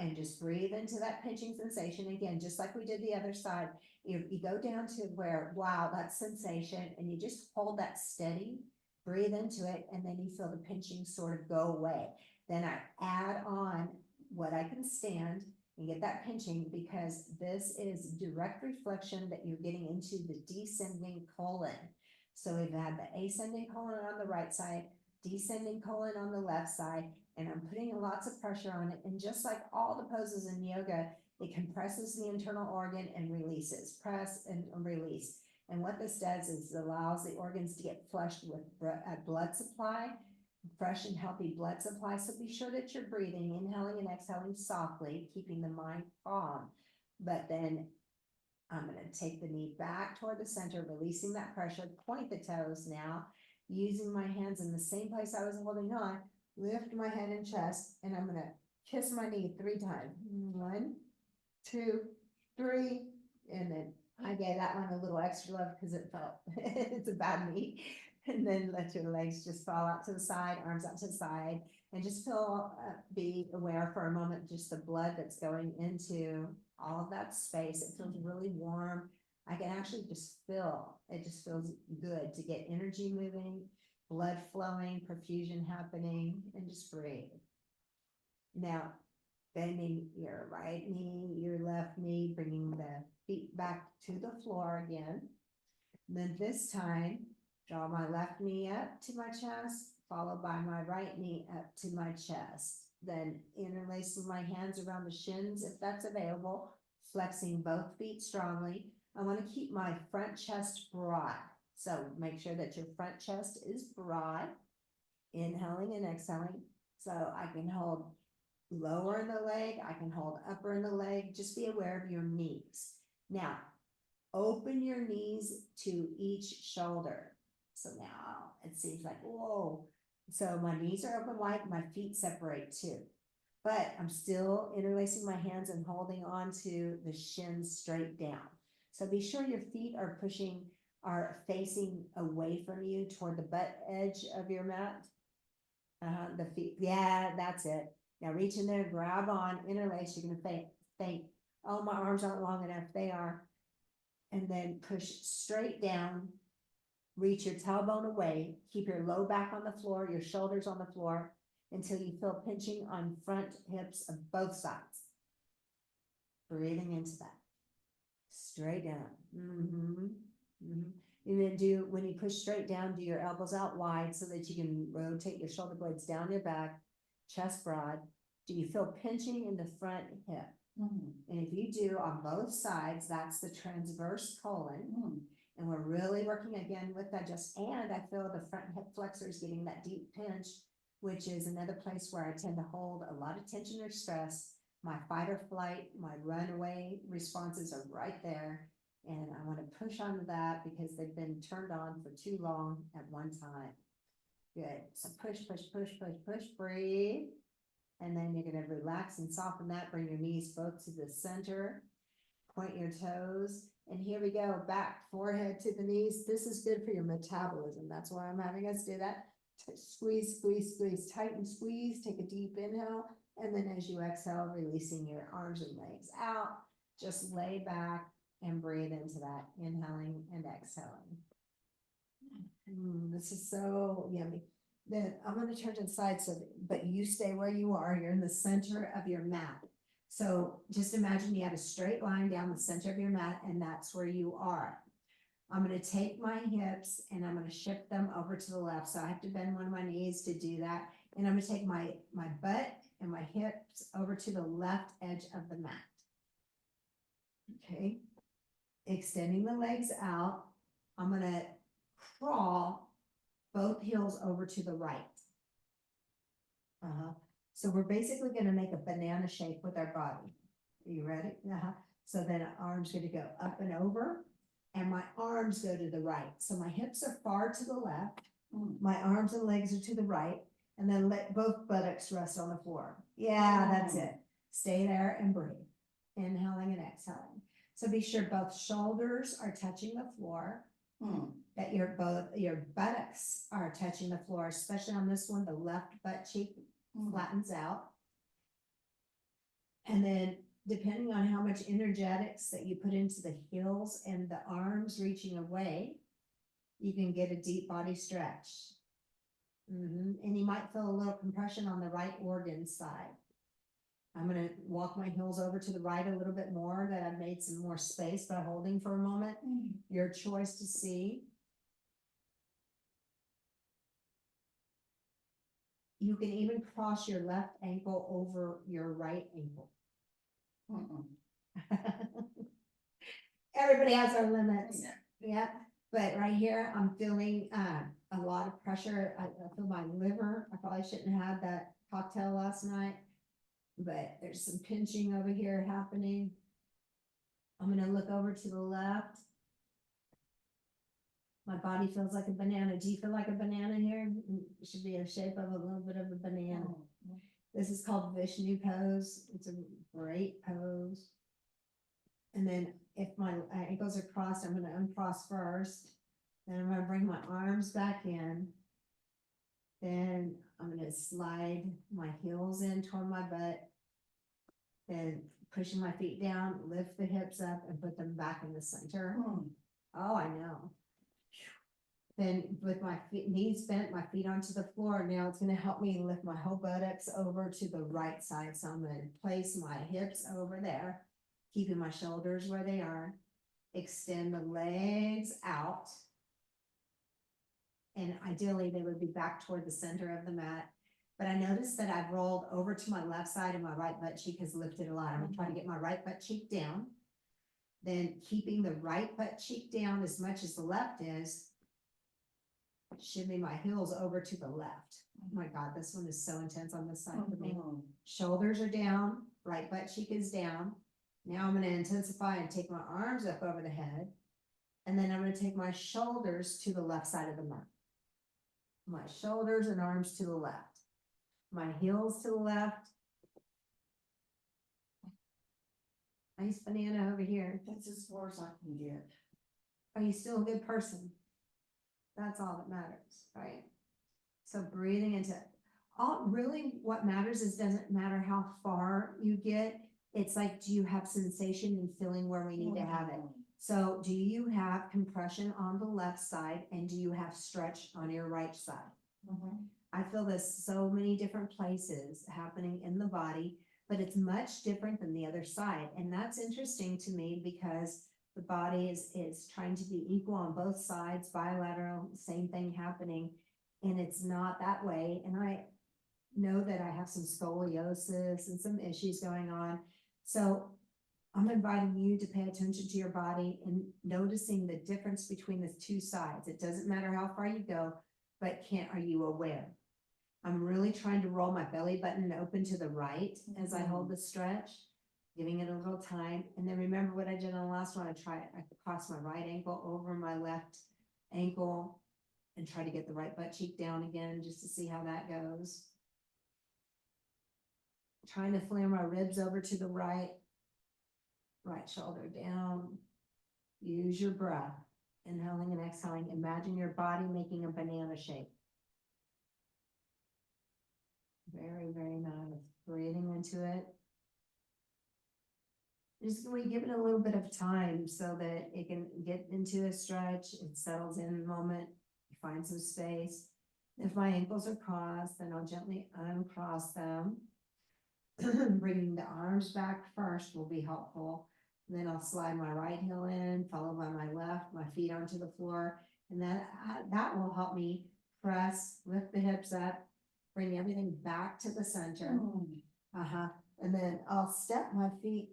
And just breathe into that pinching sensation again, just like we did the other side. You go down to where, wow, that sensation, and you just hold that steady, breathe into it, and then you feel the pinching sort of go away. Then I add on what I can stand and get that pinching, because this is direct reflection that you're getting into the descending colon. So we've had the ascending colon on the right side, descending colon on the left side, and I'm putting lots of pressure on it. And just like all the poses in yoga, it compresses the internal organ and releases, press and release. And what this does is it allows the organs to get flushed with blood supply, fresh and healthy blood supply. So be sure that you're breathing, inhaling and exhaling softly, keeping the mind calm. But then I'm going to take the knee back toward the center, releasing that pressure, point the toes now, using my hands in the same place I was holding on, lift my head and chest, and I'm going to kiss my knee 3 times. 1, 2, 3, and then I gave that one a little extra love because it felt, it's a bad knee. And then let your legs just fall out to the side, arms out to the side, and just feel, be aware for a moment, just the blood that's going into all of that space. It feels really warm. I can actually just feel, it just feels good to get energy moving, blood flowing, perfusion happening, and just breathe. Now, bending your right knee, your left knee, bringing the feet back to the floor again. And then this time, draw my left knee up to my chest, followed by my right knee up to my chest. Then interlacing my hands around the shins, if that's available, flexing both feet strongly. I want to keep my front chest broad. So make sure that your front chest is broad, inhaling and exhaling. So I can hold lower in the leg, I can hold upper in the leg. Just be aware of your knees. Now, open your knees to each shoulder. So now it seems like, whoa. So my knees are open wide, my feet separate too. But I'm still interlacing my hands and holding on to the shins straight down. So be sure your feet are facing away from you toward the butt edge of your mat. The feet, yeah, that's it. Now reach in there, grab on, interlace. You're gonna think, oh, my arms aren't long enough. They are. And then push straight down. Reach your tailbone away. Keep your low back on the floor, your shoulders on the floor, until you feel pinching on front hips of both sides. Breathing into that. Straight down. And then when you push straight down, do your elbows out wide so that you can rotate your shoulder blades down your back, chest broad. Do you feel pinching in the front hip? And if you do on both sides, that's the transverse colon. And we're really working again with digest. And I feel the front hip flexors getting that deep pinch, which is another place where I tend to hold a lot of tension or stress. My fight or flight, my runaway responses are right there. And I want to push onto that because they've been turned on for too long at one time. Good. So push, push, push, push, push, breathe. And then you're going to relax and soften that. Bring your knees both to the center. Point your toes. And here we go. Back, forehead to the knees. This is good for your metabolism. That's why I'm having us do that. Squeeze, squeeze, squeeze. Tighten, squeeze. Take a deep inhale. And then as you exhale, releasing your arms and legs out. Just lay back and breathe into that. Inhaling and exhaling. This is so yummy. Then I'm going to turn to the side, but you stay where you are. You're in the center of your mat. So just imagine you have a straight line down the center of your mat, and that's where you are. I'm going to take my hips and I'm going to shift them over to the left. So I have to bend one of my knees to do that. And I'm going to take my butt and my hips over to the left edge of the mat. Okay. Extending the legs out. I'm going to crawl both heels over to the right. So we're basically going to make a banana shape with our body. Are you ready? So then our arms going to go up and over, and my arms go to the right. So my hips are far to the left. My arms and legs are to the right, and then let both buttocks rest on the floor. Yeah, that's it. Stay there and breathe. Inhaling and exhaling. So be sure both shoulders are touching the floor. that your buttocks are touching the floor, especially on this one, the left butt cheek flattens out. And then depending on how much energetics that you put into the heels and the arms reaching away, you can get a deep body stretch. And you might feel a little compression on the right organ side. I'm gonna walk my heels over to the right a little bit more, that I've made some more space by holding for a moment. Your choice to see. You can even cross your left ankle over your right ankle. Everybody has their limits. Yeah, but right here, I'm feeling a lot of pressure. I feel my liver. I probably shouldn't have had that cocktail last night, but there's some pinching over here happening. I'm gonna look over to the left. My body feels like a banana. Do you feel like a banana here? It should be in the shape of a little bit of a banana. This is called Vishnu pose. It's a great pose. And then if my ankles are crossed, I'm gonna uncross first. Then I'm gonna bring my arms back in. Then I'm gonna slide my heels in toward my butt. Then pushing my feet down, lift the hips up and put them back in the center. Oh, I know. Then with my knees bent, my feet onto the floor, now it's gonna help me lift my whole buttocks over to the right side. So I'm gonna place my hips over there, keeping my shoulders where they are. Extend the legs out. And ideally they would be back toward the center of the mat. But I noticed that I've rolled over to my left side and my right butt cheek has lifted a lot. I'm gonna try to get my right butt cheek down. Then keeping the right butt cheek down as much as the left is, shimmy my heels over to the left. Oh my God, this one is so intense on this side for me. Shoulders are down, right butt cheek is down. Now I'm gonna intensify and take my arms up over the head. And then I'm gonna take my shoulders to the left side of the mat. My shoulders and arms to the left. My heels to the left. Nice banana over here. That's as far as I can get. Are you still a good person? That's all that matters, right? So breathing into really what matters is, doesn't matter how far you get. It's like, do you have sensation and feeling where we need to have it? So do you have compression on the left side and do you have stretch on your right side? I feel this so many different places happening in the body, but it's much different than the other side. And that's interesting to me because the body is trying to be equal on both sides, bilateral, same thing happening. And it's not that way. And I know that I have some scoliosis and some issues going on. So I'm inviting you to pay attention to your body and noticing the difference between the two sides. It doesn't matter how far you go, but are you aware? I'm really trying to roll my belly button open to the right as I hold the stretch, giving it a little time. And then remember what I did on the last one. I cross my right ankle over my left ankle and try to get the right butt cheek down again just to see how that goes. Trying to flare my ribs over to the right shoulder down. Use your breath, inhaling and exhaling. Imagine your body making a banana shape. Very, very nice. Breathing into it. Just we give it a little bit of time so that it can get into a stretch. It settles in a moment. You find some space. If my ankles are crossed, then I'll gently uncross them. Bringing the arms back first will be helpful. And then I'll slide my right heel in, followed by my left, my feet onto the floor. And then that will help me press, lift the hips up, bring everything back to the center. And then I'll step my feet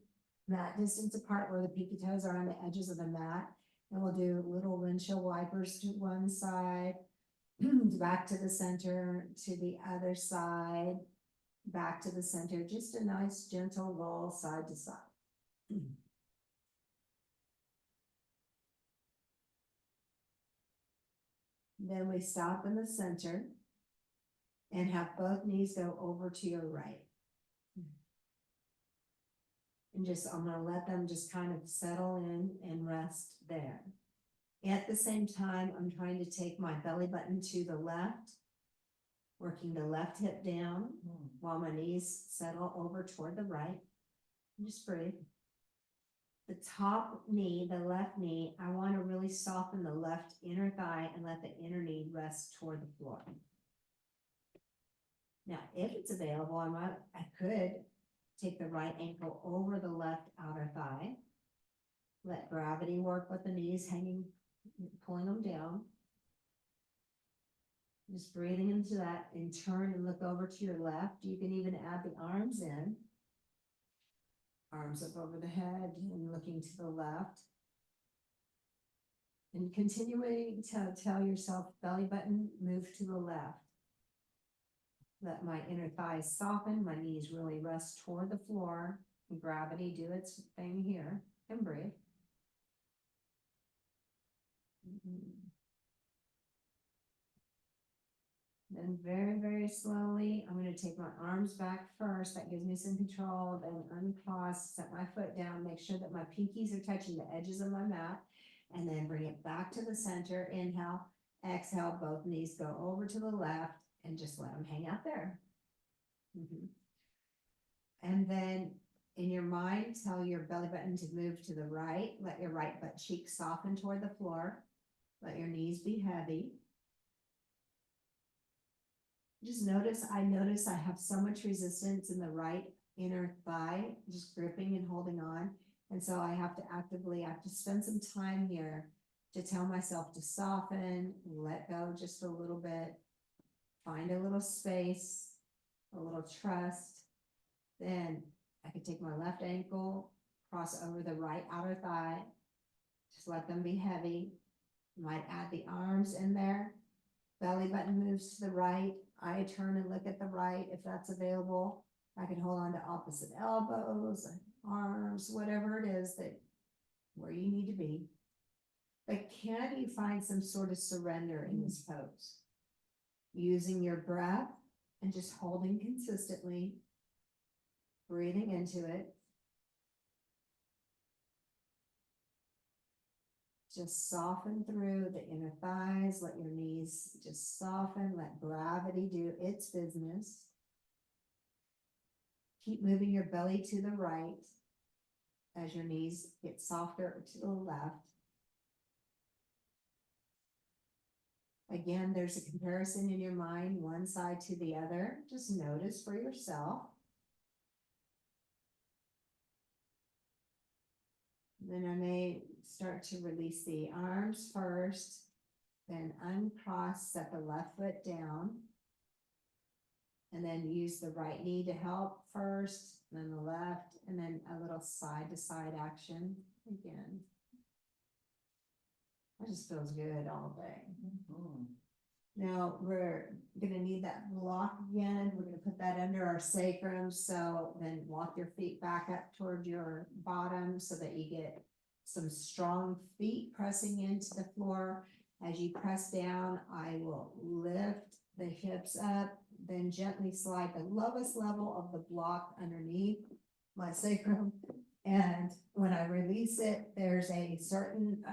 that distance apart where the pinky toes are on the edges of the mat. And we'll do little windshield wipers to one side, back to the center, to the other side, back to the center. Just a nice gentle roll side to side. Then we stop in the center and have both knees go over to your right. And I'm gonna let them just kind of settle in and rest there. At the same time, I'm trying to take my belly button to the left, working the left hip down while my knees settle over toward the right. Just breathe. The top knee, the left knee, I want to really soften the left inner thigh and let the inner knee rest toward the floor. Now, if it's available, I could take the right ankle over the left outer thigh. Let gravity work with the knees hanging, pulling them down. Just breathing into that and turn and look over to your left. You can even add the arms in. Arms up over the head and looking to the left. And continuing to tell yourself, belly button, move to the left. Let my inner thighs soften, my knees really rest toward the floor. And gravity do its thing here, and breathe. Then very, very slowly, I'm going to take my arms back first. That gives me some control. Then uncross, set my foot down, make sure that my pinkies are touching the edges of my mat. And then bring it back to the center. Inhale, exhale, both knees go over to the left and just let them hang out there. And then in your mind, tell your belly button to move to the right. Let your right butt cheek soften toward the floor. Let your knees be heavy. Just notice I have so much resistance in the right inner thigh, just gripping and holding on. And so I have to spend some time here to tell myself to soften, let go just a little bit, find a little space, a little trust. Then I could take my left ankle, cross over the right outer thigh, just let them be heavy. Might add the arms in there. Belly button moves to the right. I turn and look at the right if that's available. I can hold on to opposite elbows, arms, whatever it is that where you need to be. But can you find some sort of surrender in this pose? Using your breath and just holding consistently, breathing into it. Just soften through the inner thighs, let your knees just soften, let gravity do its business. Keep moving your belly to the right as your knees get softer to the left. Again, there's a comparison in your mind, one side to the other. Just notice for yourself. Then I may start to release the arms first, then uncross, set the left foot down, and then use the right knee to help first, then the left, and then a little side to side action again. That just feels good all day. Now we're gonna need that block again. We're gonna put that under our sacrum. So then walk your feet back up toward your bottom so that you get some strong feet pressing into the floor. As you press down, I will lift the hips up, then gently slide the lowest level of the block underneath my sacrum. And when I release it, there's a certain,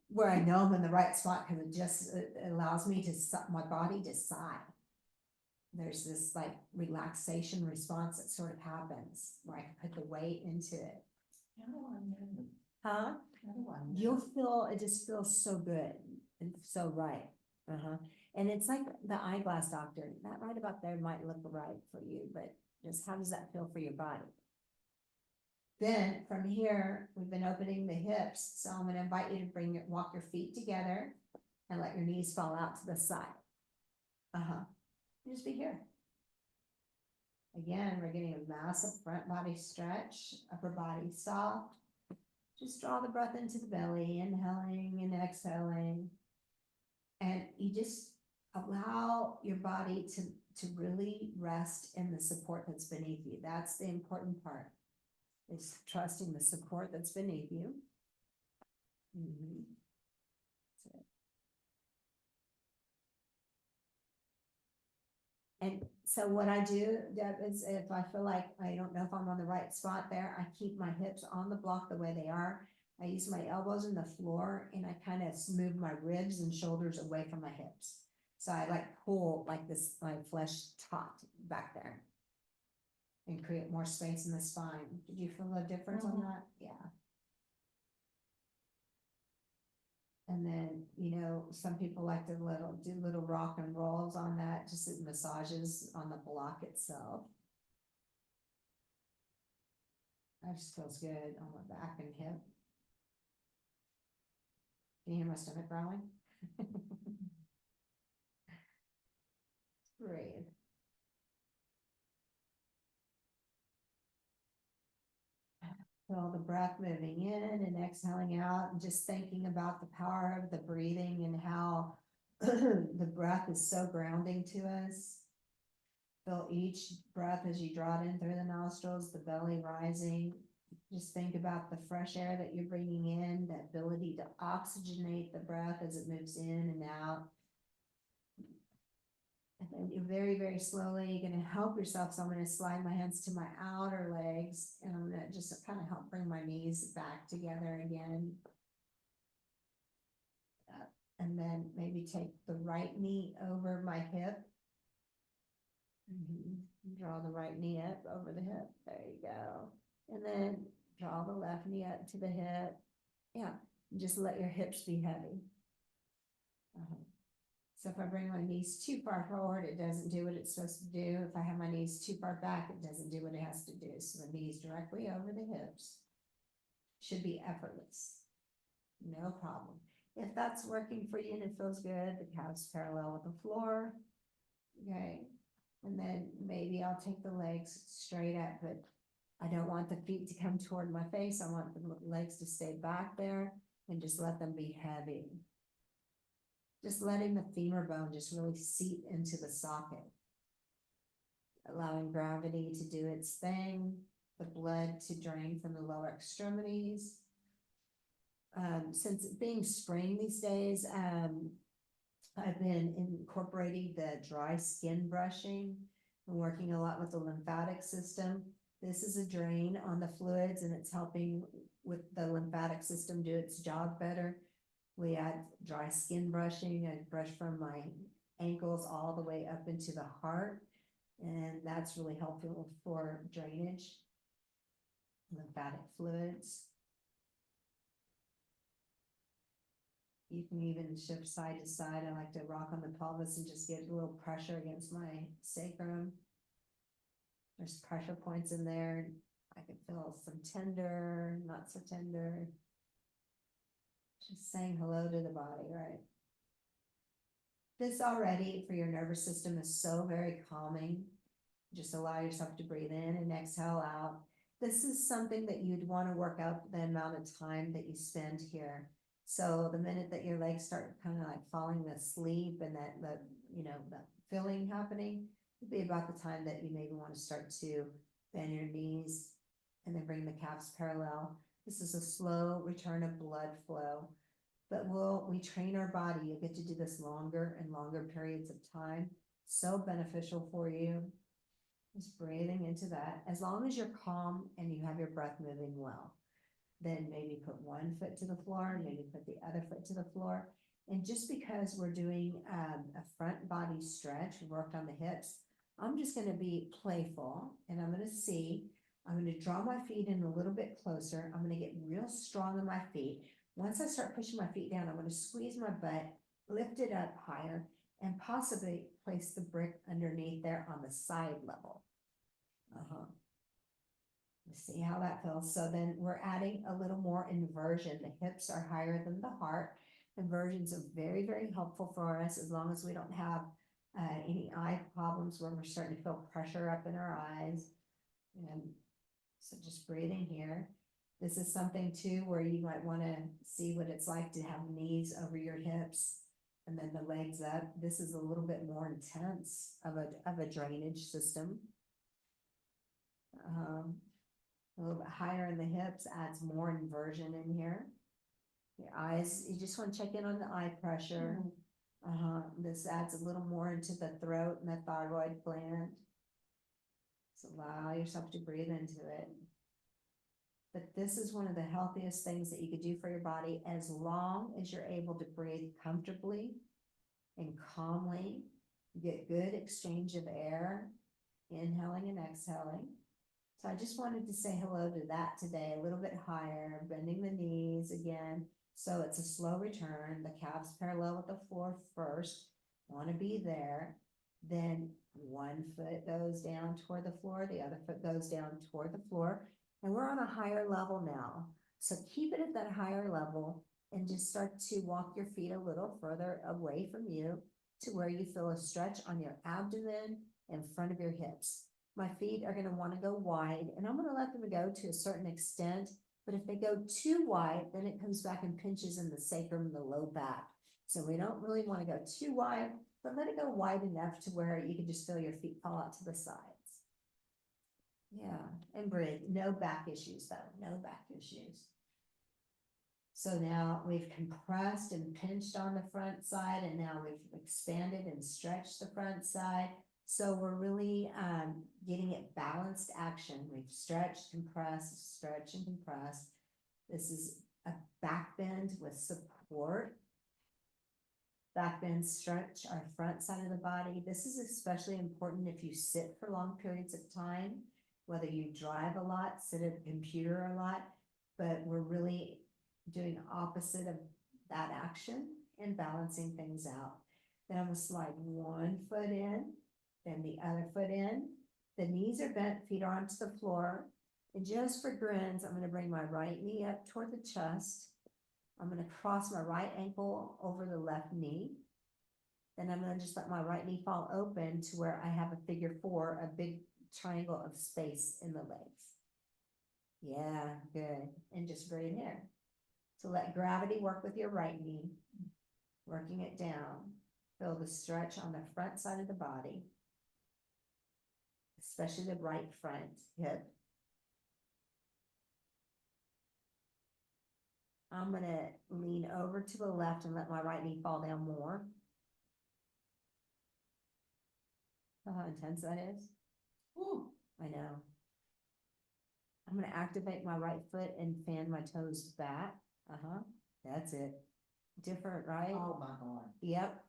where I know I'm in the right spot because it allows me to, my body to sigh. There's this like relaxation response that sort of happens where I can put the weight into it. Huh? You'll feel, it just feels so good and so right. And it's like the eyeglass doctor, that right about there might look right for you, but just how does that feel for your body? Then from here, we've been opening the hips. So I'm going to invite you to walk your feet together and let your knees fall out to the side. Just be here. Again, we're getting a massive front body stretch, upper body soft. Just draw the breath into the belly, inhaling and exhaling. And you just allow your body to really rest in the support that's beneath you. That's the important part. Is trusting the support that's beneath you. And so what I do, Deb, is if I feel like I don't know if I'm on the right spot there, I keep my hips on the block the way they are. I use my elbows in the floor and I kind of move my ribs and shoulders away from my hips. So I like pull like this, my flesh taut back there. And create more space in the spine. Did you feel a difference on Mhm. that? Yeah. And then, some people like to do little rock and rolls on that, just it massages on the block itself. That just feels good on my back and hip. Can you hear my stomach growling? Breathe. Feel the breath moving in and exhaling out, and just thinking about the power of the breathing and how the breath is so grounding to us. Feel each breath as you draw it in through the nostrils, the belly rising. Just think about the fresh air that you're bringing in, the ability to oxygenate the breath as it moves in and out. And then you're very, very slowly, you're gonna help yourself. So I'm gonna slide my hands to my outer legs, and I'm gonna just kind of help bring my knees back together again. And then maybe take the right knee over my hip. Draw the right knee up over the hip. There you go. And then draw the left knee up to the hip. Yeah, just let your hips be heavy. So if I bring my knees too far forward, it doesn't do what it's supposed to do. If I have my knees too far back, it doesn't do what it has to do. So the knees directly over the hips should be effortless. No problem. If that's working for you and it feels good, the calves parallel with the floor. Okay. And then maybe I'll take the legs straight up, but I don't want the feet to come toward my face. I want the legs to stay back there and just let them be heavy. Just letting the femur bone just really seep into the socket. Allowing gravity to do its thing, the blood to drain from the lower extremities. Since it being spring these days, I've been incorporating the dry skin brushing and working a lot with the lymphatic system. This is a drain on the fluids and it's helping with the lymphatic system do its job better. We add dry skin brushing. I brush from my ankles all the way up into the heart, and that's really helpful for drainage, lymphatic fluids. You can even shift side to side. I like to rock on the pelvis and just get a little pressure against my sacrum. There's pressure points in there. I can feel some tender, not so tender. Just saying hello to the body, right? This already for your nervous system is so very calming. Just allow yourself to breathe in and exhale out. This is something that you'd want to work out the amount of time that you spend here. So the minute that your legs start kind of like falling asleep and that filling happening, it'd be about the time that you maybe want to start to bend your knees and then bring the calves parallel. This is a slow return of blood flow, but we train our body. You'll get to do this longer and longer periods of time. So beneficial for you. Just breathing into that. As long as you're calm and you have your breath moving well, then maybe put one foot to the floor, maybe put the other foot to the floor. And just because we're doing a front body stretch, worked on the hips, I'm just going to be playful and I'm going to draw my feet in a little bit closer. I'm going to get real strong in my feet. Once I start pushing my feet down, I'm going to squeeze my butt, lift it up higher, and possibly place the brick underneath there on the side level. See how that feels. So then we're adding a little more inversion. The hips are higher than the heart. Inversions are very, very helpful for us as long as we don't have any eye problems where we're starting to feel pressure up in our eyes. And so just breathing here. This is something too where you might want to see what it's like to have knees over your hips and then the legs up. This is a little bit more intense of a drainage system. A little bit higher in the hips adds more inversion in here. Your eyes, you just want to check in on the eye pressure. This adds a little more into the throat and the thyroid gland. So allow yourself to breathe into it. but this is one of the healthiest things that you could do for your body as long as you're able to breathe comfortably and calmly. You get good exchange of air, inhaling and exhaling. So I just wanted to say hello to that today, a little bit higher, bending the knees again. So it's a slow return. The calves parallel with the floor first. Want to be there. Then one foot goes down toward the floor, the other foot goes down toward the floor. And we're on a higher level now. So keep it at that higher level and just start to walk your feet a little further away from you to where you feel a stretch on your abdomen in front of your hips. My feet are going to want to go wide, and I'm going to let them go to a certain extent. But if they go too wide, then it comes back and pinches in the sacrum and the low back. So we don't really want to go too wide, but let it go wide enough to where you can just feel your feet fall out to the sides. Yeah, and breathe. No back issues though, no back issues. So now we've compressed and pinched on the front side, and now we've expanded and stretched the front side. So we're really getting it balanced action. We've stretched, compressed, stretch and compress. This is a back bend with support. Back bend, stretch our front side of the body. This is especially important if you sit for long periods of time, whether you drive a lot, sit at a computer a lot, but we're really doing opposite of that action and balancing things out. Then I'm gonna slide one foot in, then the other foot in. The knees are bent, feet are onto the floor. And just for grins, I'm gonna bring my right knee up toward the chest. I'm gonna cross my right ankle over the left knee. Then I'm gonna just let my right knee fall open to where I have a figure four, a big triangle of space in the legs. Yeah, good. And just breathe here. So let gravity work with your right knee, working it down. Feel the stretch on the front side of the body, especially the right front hip. I'm gonna lean over to the left and let my right knee fall down more. How intense that is. Ooh, I know. I'm gonna activate my right foot and fan my toes back. That's it. Different, right? oh my God. Yep.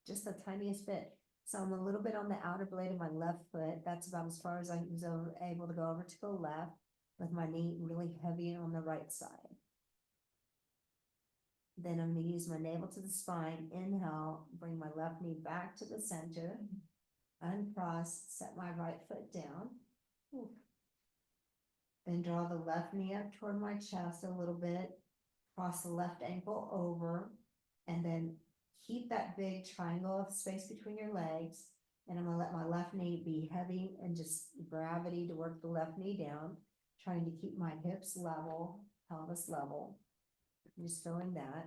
Just the tiniest bit. So I'm a little bit on the outer blade of my left foot. That's about as far as I was able to go over to the left with my knee really heavy on the right side. Then I'm gonna use my navel to the spine. Inhale, bring my left knee back to the center. Uncross, set my right foot down. Then draw the left knee up toward my chest a little bit. Cross the left ankle over, and then keep that big triangle of space between your legs. And I'm gonna let my left knee be heavy and just gravity to work the left knee down, trying to keep my hips level, pelvis level. Just feeling that.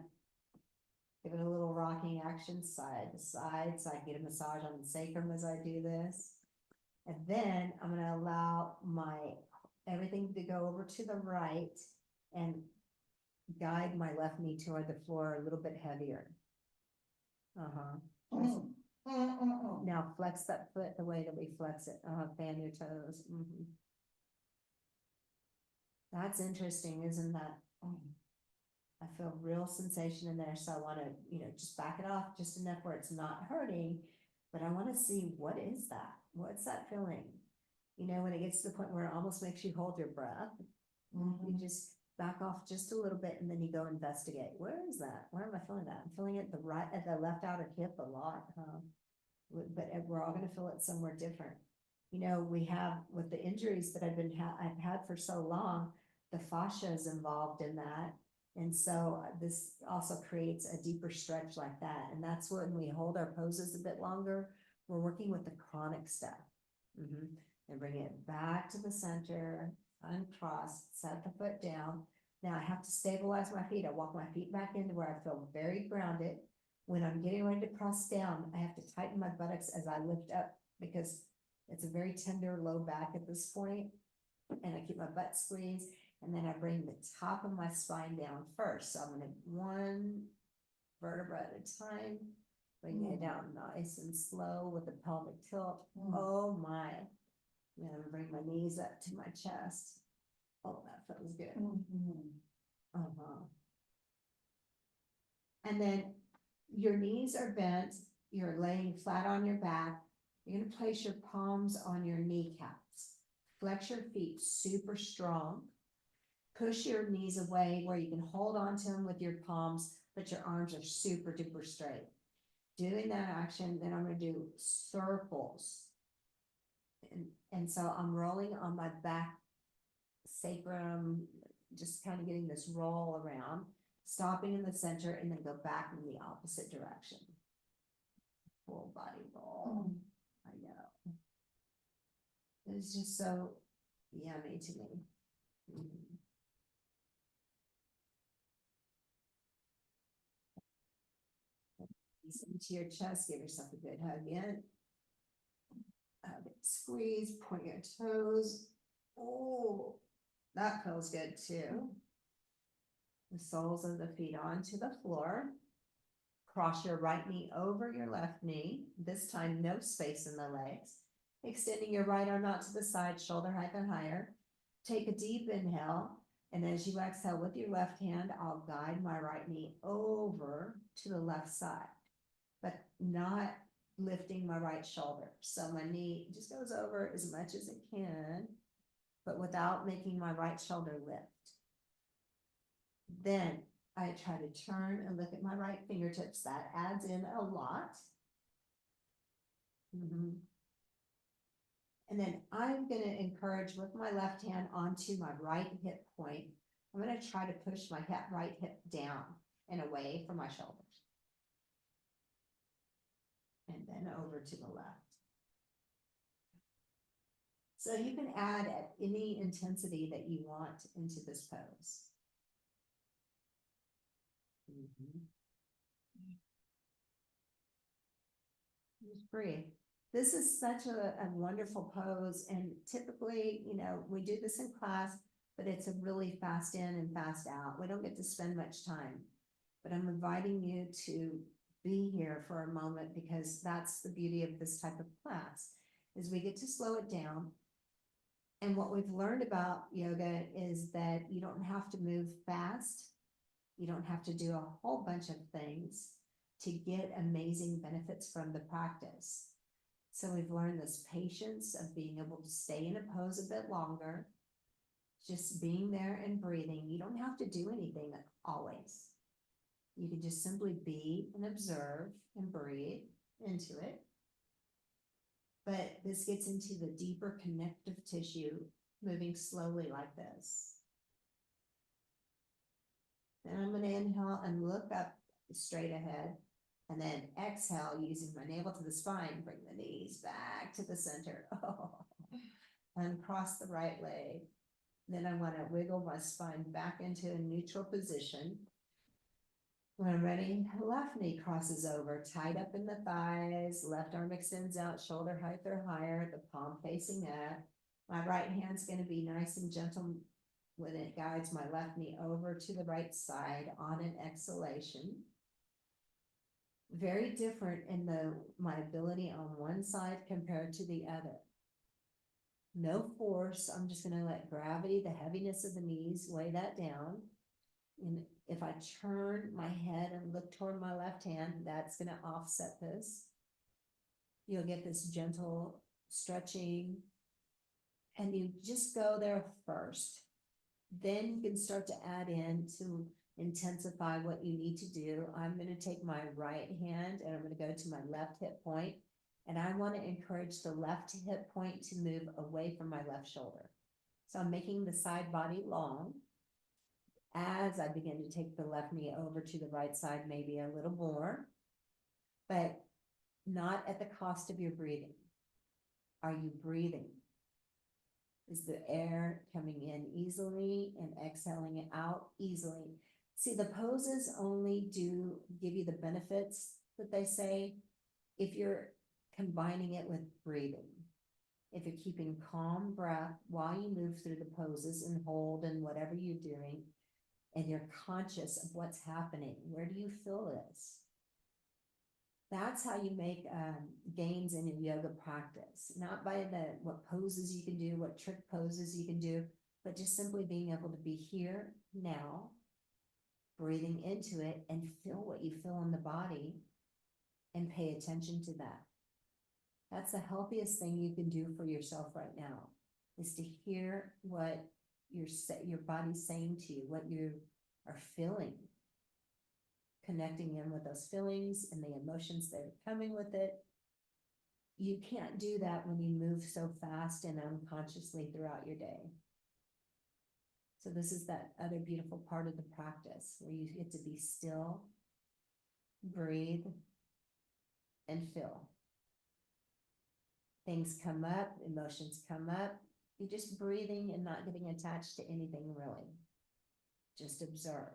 Give it a little rocking action side to side, so I can get a massage on the sacrum as I do this. And then I'm gonna allow everything to go over to the right and guide my left knee toward the floor a little bit heavier. Now flex that foot the way that we flex it. Fan your toes. That's interesting, isn't that? I feel real sensation in there, so I want to, just back it off just enough where it's not hurting, but I want to see what is that? What's that feeling? When it gets to the point where it almost makes you hold your breath, you just back off just a little bit, and then you go investigate. Where is that? Where am I feeling that? I'm feeling it at the left outer hip a lot, but we're all going to feel it somewhere different. We have, with the injuries that I've had for so long, the fascia is involved in that. And so this also creates a deeper stretch like that. And that's when we hold our poses a bit longer. We're working with the chronic stuff. And bring it back to the center, uncross, set the foot down. Now I have to stabilize my feet. I walk my feet back into where I feel very grounded. When I'm getting ready to press down, I have to tighten my buttocks as I lift up, because it's a very tender low back at this point. And I keep my butt squeezed. And then I bring the top of my spine down first. So I'm gonna one vertebra at a time, bring it down nice and slow with the pelvic tilt. Oh my. Then I'm gonna bring my knees up to my chest. Oh, that feels good. Mhm. Uh-huh. And then your knees are bent, you're laying flat on your back. You're gonna place your palms on your kneecaps. Flex your feet super strong. Push your knees away where you can hold on to them with your palms, but your arms are super duper straight. Doing that action, then I'm gonna do circles. And so I'm rolling on my back sacrum, just kind of getting this roll around, stopping in the center and then go back in the opposite direction. Full body roll. Mhm. I know. It's just so yummy to me. Mhm. Ease into your chest, give yourself a good hug in. Squeeze, point your toes. Oh, that feels good too. The soles of the feet onto the floor. Cross your right knee over your left knee. This time, no space in the legs. Extending your right arm out to the side, shoulder height and higher. Take a deep inhale. And as you exhale with your left hand, I'll guide my right knee over to the left side, but not lifting my right shoulder. So my knee just goes over as much as it can, but without making my right shoulder lift. Then I try to turn and look at my right fingertips. That adds in a lot. And then I'm going to encourage with my left hand onto my right hip point. I'm going to try to push my right hip down and away from my shoulders. And then over to the left. So you can add at any intensity that you want into this pose. Just breathe. This is such a wonderful pose, and typically, we do this in class, but it's a really fast in and fast out. We don't get to spend much time, but I'm inviting you to be here for a moment because that's the beauty of this type of class, is we get to slow it down. And what we've learned about yoga is that you don't have to move fast. You don't have to do a whole bunch of things to get amazing benefits from the practice. So we've learned this patience of being able to stay in a pose a bit longer, just being there and breathing. You don't have to do anything always. You can just simply be and observe and breathe into it. But this gets into the deeper connective tissue, moving slowly like this. Then I'm going to inhale and look up straight ahead. And then exhale using my navel to the spine, bring the knees back to the center. And cross the right leg. Then I want to wiggle my spine back into a neutral position. When I'm ready, left knee crosses over, tied up in the thighs, left arm extends out, shoulder height or higher, the palm facing up. My right hand's going to be nice and gentle when it guides my left knee over to the right side on an exhalation. Very different in my ability on one side compared to the other. No force. I'm just going to let gravity, the heaviness of the knees, weigh that down. And if I turn my head and look toward my left hand, that's going to offset this. You'll get this gentle stretching. And you just go there first. Then you can start to add in to intensify what you need to do. I'm going to take my right hand and I'm going to go to my left hip point, and I want to encourage the left hip point to move away from my left shoulder. So I'm making the side body long as I begin to take the left knee over to the right side, maybe a little more, but not at the cost of your breathing. Are you breathing? Is the air coming in easily and exhaling it out easily? See, the poses only do give you the benefits that they say if you're combining it with breathing. If you're keeping calm breath while you move through the poses and hold and whatever you're doing, and you're conscious of what's happening. Where do you feel this? That's how you make gains in your yoga practice, not by what poses you can do, what trick poses you can do, but just simply being able to be here now, breathing into it and feel what you feel in the body and pay attention to that. That's the healthiest thing you can do for yourself right now, is to hear what your body's saying to you, what you are feeling, connecting in with those feelings and the emotions that are coming with it. You can't do that when you move so fast and unconsciously throughout your day. So this is that other beautiful part of the practice where you get to be still, breathe, and feel. Things come up, emotions come up. You're just breathing and not getting attached to anything really. Just observe.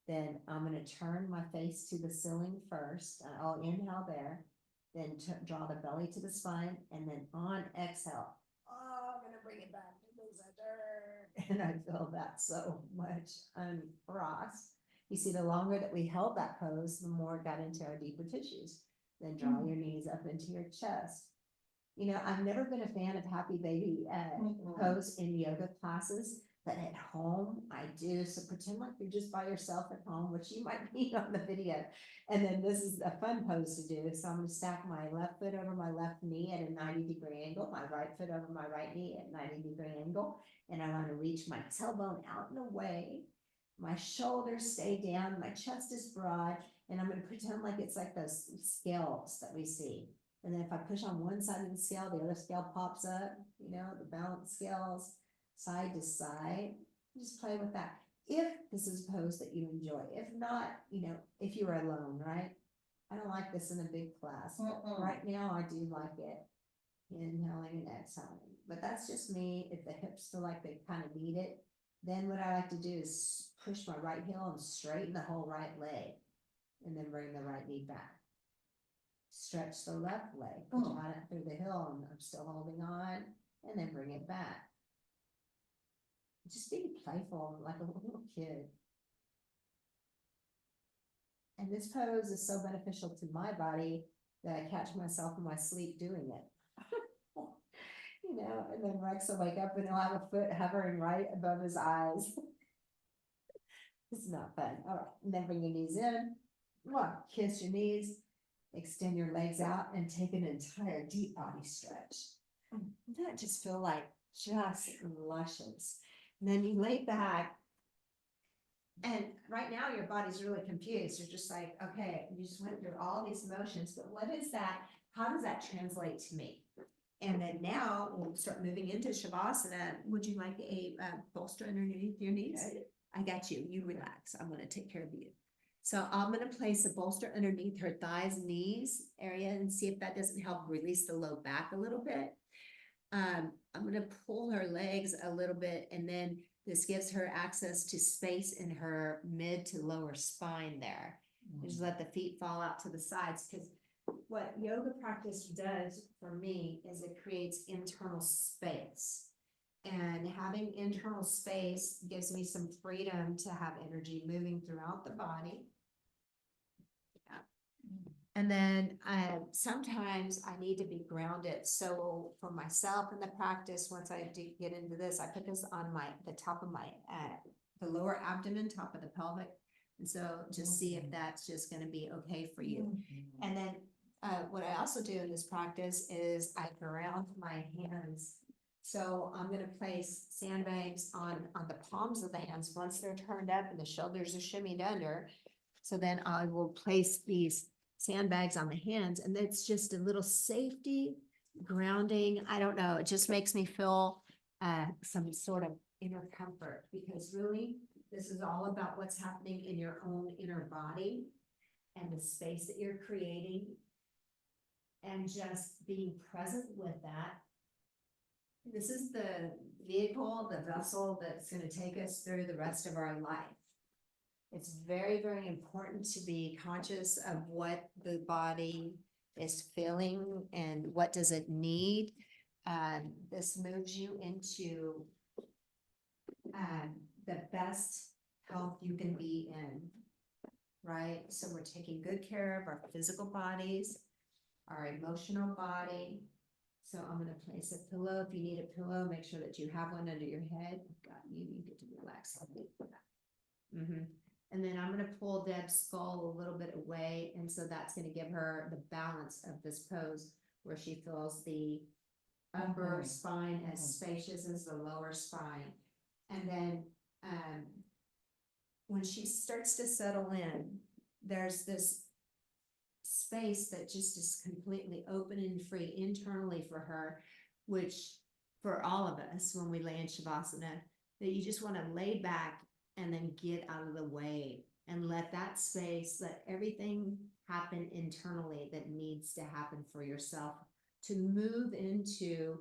Then I'm going to turn my face to the ceiling first. I'll inhale there, then draw the belly to the spine, and then on exhale, I'm going to bring it back to the center. And I feel that so much uncrossed. You see, the longer that we held that pose, the more it got into our deeper tissues. Then draw your knees up into your chest. You know, I've never been a fan of happy baby pose in yoga classes, but at home I do. So pretend like you're just by yourself at home, which you might be on the video. And then this is a fun pose to do. So I'm going to stack my left foot over my left knee at a 90-degree angle, my right foot over my right knee at 90-degree angle. And I want to reach my tailbone out and away. My shoulders stay down, my chest is broad, and I'm going to pretend like it's like those scales that we see. And then if I push on one side of the scale, the other scale pops up, you know, the balance scales, side to side. Just play with that. If this is a pose that you enjoy. If not, you know, if you're alone, right? I don't like this in a big class, but right now I do like it. Inhaling and exhaling. But that's just me. If the hips feel like they kind of need it, then what I like to do is push my right heel and straighten the whole right leg. And then bring the right knee back. Stretch the left leg, push on it through the heel, and I'm still holding on, and then bring it back. Just be playful, like a little kid. And this pose is so beneficial to my body that I catch myself in my sleep doing it. You know, and then Rex will wake up and he'll have a foot hovering right above his eyes. It's not fun. All right, and then bring your knees in. Kiss your knees, extend your legs out, and take an entire deep body stretch. That just feel like just luscious. And then you lay back, and right now your body's really confused. You're just like, okay, you just went through all these motions, but what is that? How does that translate to me? And then now we'll start moving into Savasana. Would you like a bolster underneath your knees? Okay. I got you. You relax. I'm going to take care of you. So I'm going to place a bolster underneath her thighs, knees area, and see if that doesn't help release the low back a little bit. I'm going to pull her legs a little bit, and then this gives her access to space in her mid to lower spine there. Just let the feet fall out to the sides, because what yoga practice does for me is it creates internal space. And having internal space gives me some freedom to have energy moving throughout the body. And then sometimes I need to be grounded. So for myself in the practice, once I do get into this, I put this on the top of my, the lower abdomen, top of the pelvic. And so just see if that's just going to be okay for you. And then what I also do in this practice is I ground my hands. So I'm going to place sandbags on the palms of the hands once they're turned up and the shoulders are shimmied under. So then I will place these sandbags on the hands, and it's just a little safety grounding. I don't know. It just makes me feel some sort of inner comfort, because really this is all about what's happening in your own inner body and the space that you're creating, and just being present with that. This is the vehicle, the vessel that's going to take us through the rest of our life. It's very, very important to be conscious of what the body is feeling and what does it need. This moves you into the best health you can be in, right? So we're taking good care of our physical bodies, our emotional body, So I'm gonna place a pillow. If you need a pillow, make sure that you have one under your head. Got you, you get to relax. And then I'm gonna pull Deb's skull a little bit away, and so that's gonna give her the balance of this pose where she feels the upper spine as spacious as the lower spine. And then, when she starts to settle in, there's this space that just is completely open and free internally for her, which for all of us, when we lay in Savasana, that you just want to lay back and then get out of the way and let that space, let everything happen internally that needs to happen for yourself to move into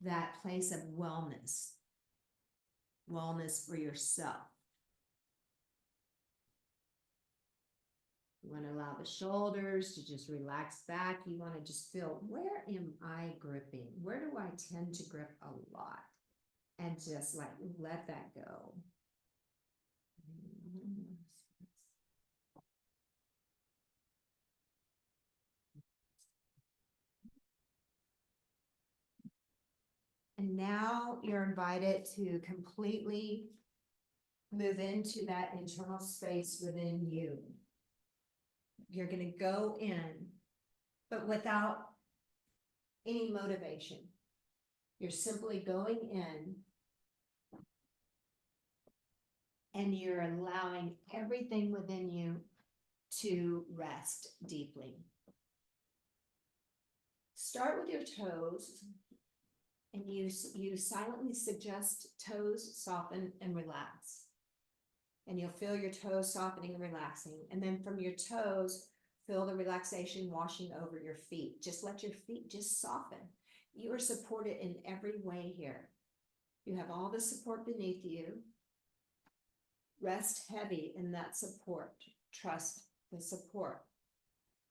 that place of wellness for yourself. You want to allow the shoulders to just relax back. You want to just feel, where am I gripping? Where do I tend to grip a lot? And just like let that go. And now you're invited to completely move into that internal space within you. You're going to go in, but without any motivation. You're simply going in and you're allowing everything within you to rest deeply. Start with your toes, and you silently suggest toes soften and relax. And you'll feel your toes softening and relaxing. And then from your toes, feel the relaxation washing over your feet. Just let your feet just soften. You are supported in every way here. You have all the support beneath you. Rest heavy in that support. Trust the support.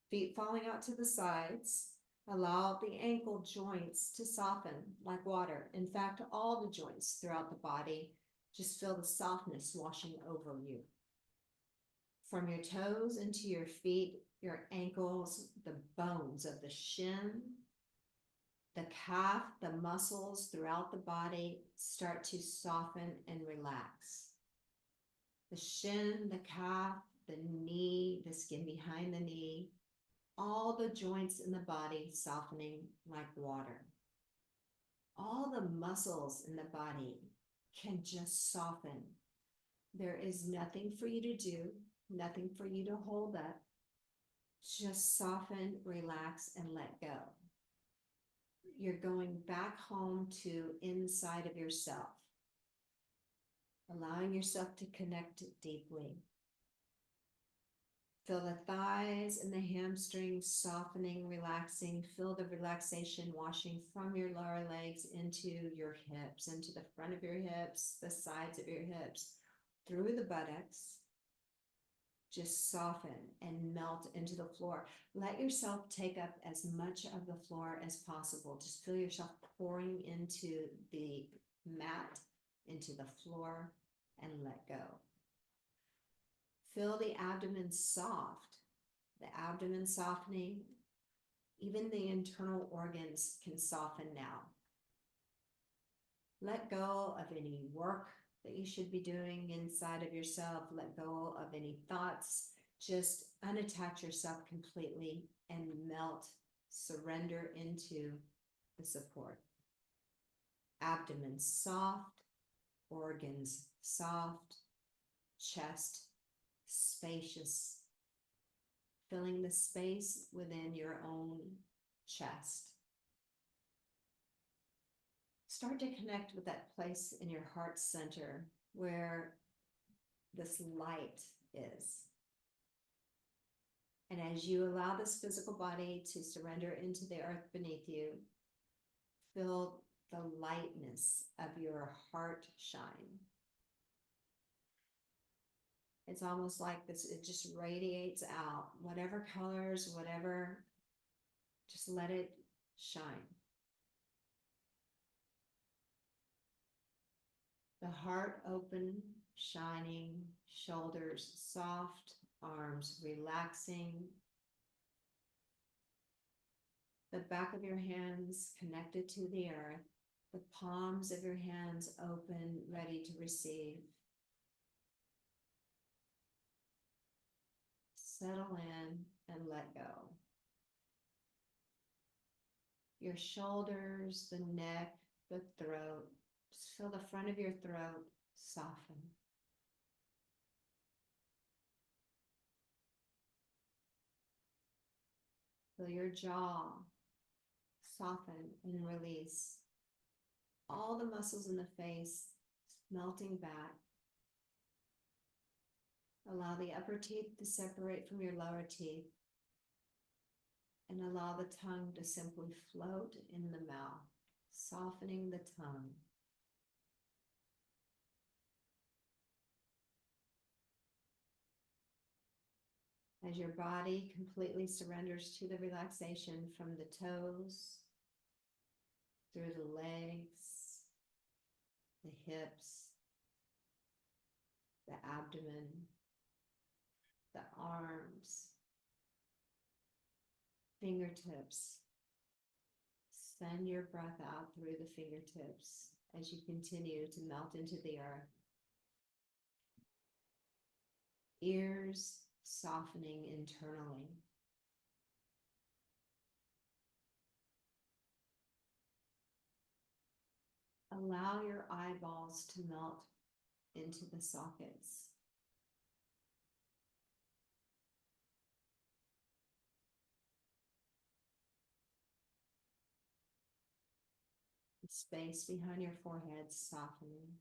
Feet falling out to the sides. Allow the ankle joints to soften like water. In fact, all the joints throughout the body, just feel the softness washing over you. From your toes into your feet, your ankles, the bones of the shin, the calf, the muscles throughout the body start to soften and relax. The shin, the calf, the knee, the skin behind the knee, all the joints in the body softening like water. All the muscles in the body can just soften. There is nothing for you to do, nothing for you to hold up. Just soften, relax, and let go. You're going back home to inside of yourself, allowing yourself to connect deeply. Feel the thighs and the hamstrings softening, relaxing. Feel the relaxation washing from your lower legs into your hips, into the front of your hips, the sides of your hips, through the buttocks. Just soften and melt into the floor. Let yourself take up as much of the floor as possible. Just feel yourself pouring into the mat, into the floor, and let go. Feel the abdomen soft, the abdomen softening. Even the internal organs can soften now. Let go of any work that you should be doing inside of yourself. Let go of any thoughts. Just unattach yourself completely and melt, surrender into the support. Abdomen soft, organs soft, chest spacious, filling the space within your own chest. Start to connect with that place in your heart center where this light is. And as you allow this physical body to surrender into the earth beneath you, feel the lightness of your heart shine. It's almost like this, it just radiates out, whatever colors, whatever, just let it shine. The heart open, shining, shoulders soft, arms relaxing. The back of your hands connected to the earth, the palms of your hands open, ready to receive. Settle in and let go. Your shoulders, the neck, the throat, just feel the front of your throat soften. Feel your jaw soften and release. All the muscles in the face melting back. Allow the upper teeth to separate from your lower teeth. And allow the tongue to simply float in the mouth, softening the tongue. As your body completely surrenders to the relaxation from the toes, through the legs, the hips, the abdomen, the arms, fingertips. Send your breath out through the fingertips as you continue to melt into the earth. Ears softening internally. Allow your eyeballs to melt into the sockets. The space behind your forehead softening.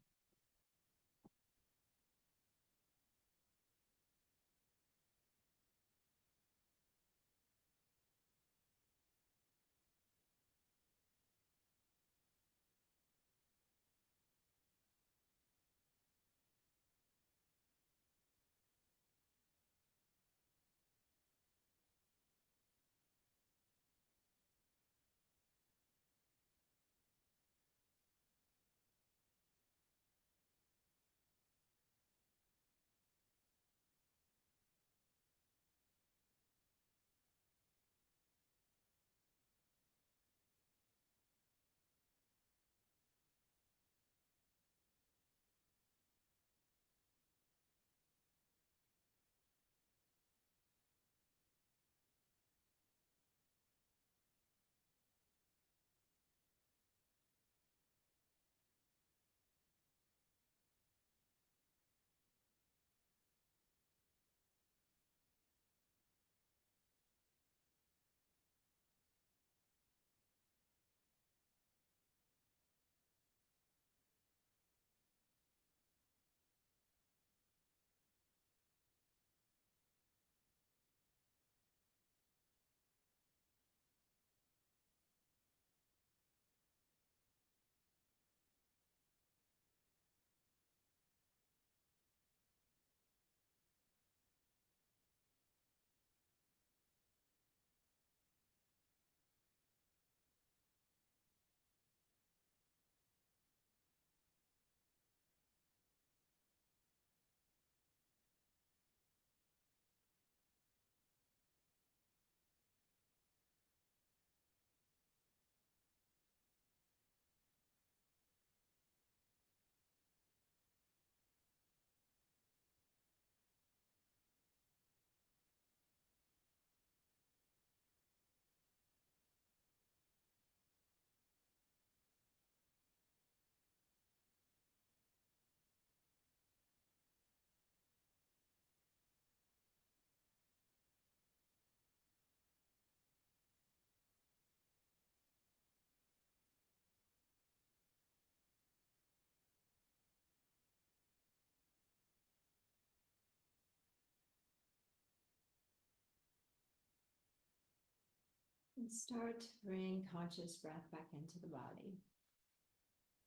And start to bring conscious breath back into the body.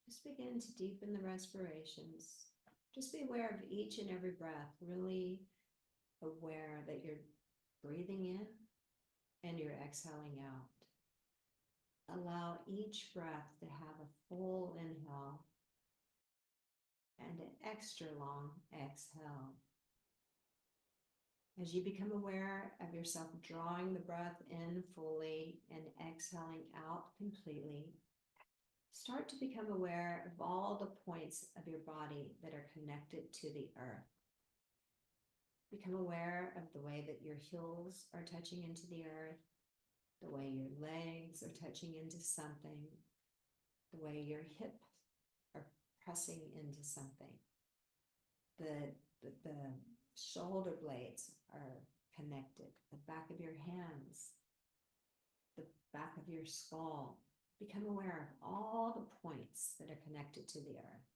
Just begin to deepen the respirations. Just be aware of each and every breath, really aware that you're breathing in and you're exhaling out. Allow each breath to have a full inhale and an extra long exhale. As you become aware of yourself drawing the breath in fully and exhaling out completely, start to become aware of all the points of your body that are connected to the earth. Become aware of the way that your heels are touching into the earth, the way your legs are touching into something, the way your hips are pressing into something. The shoulder blades are connected, the back of your hands, the back of your skull. Become aware of all the points that are connected to the earth.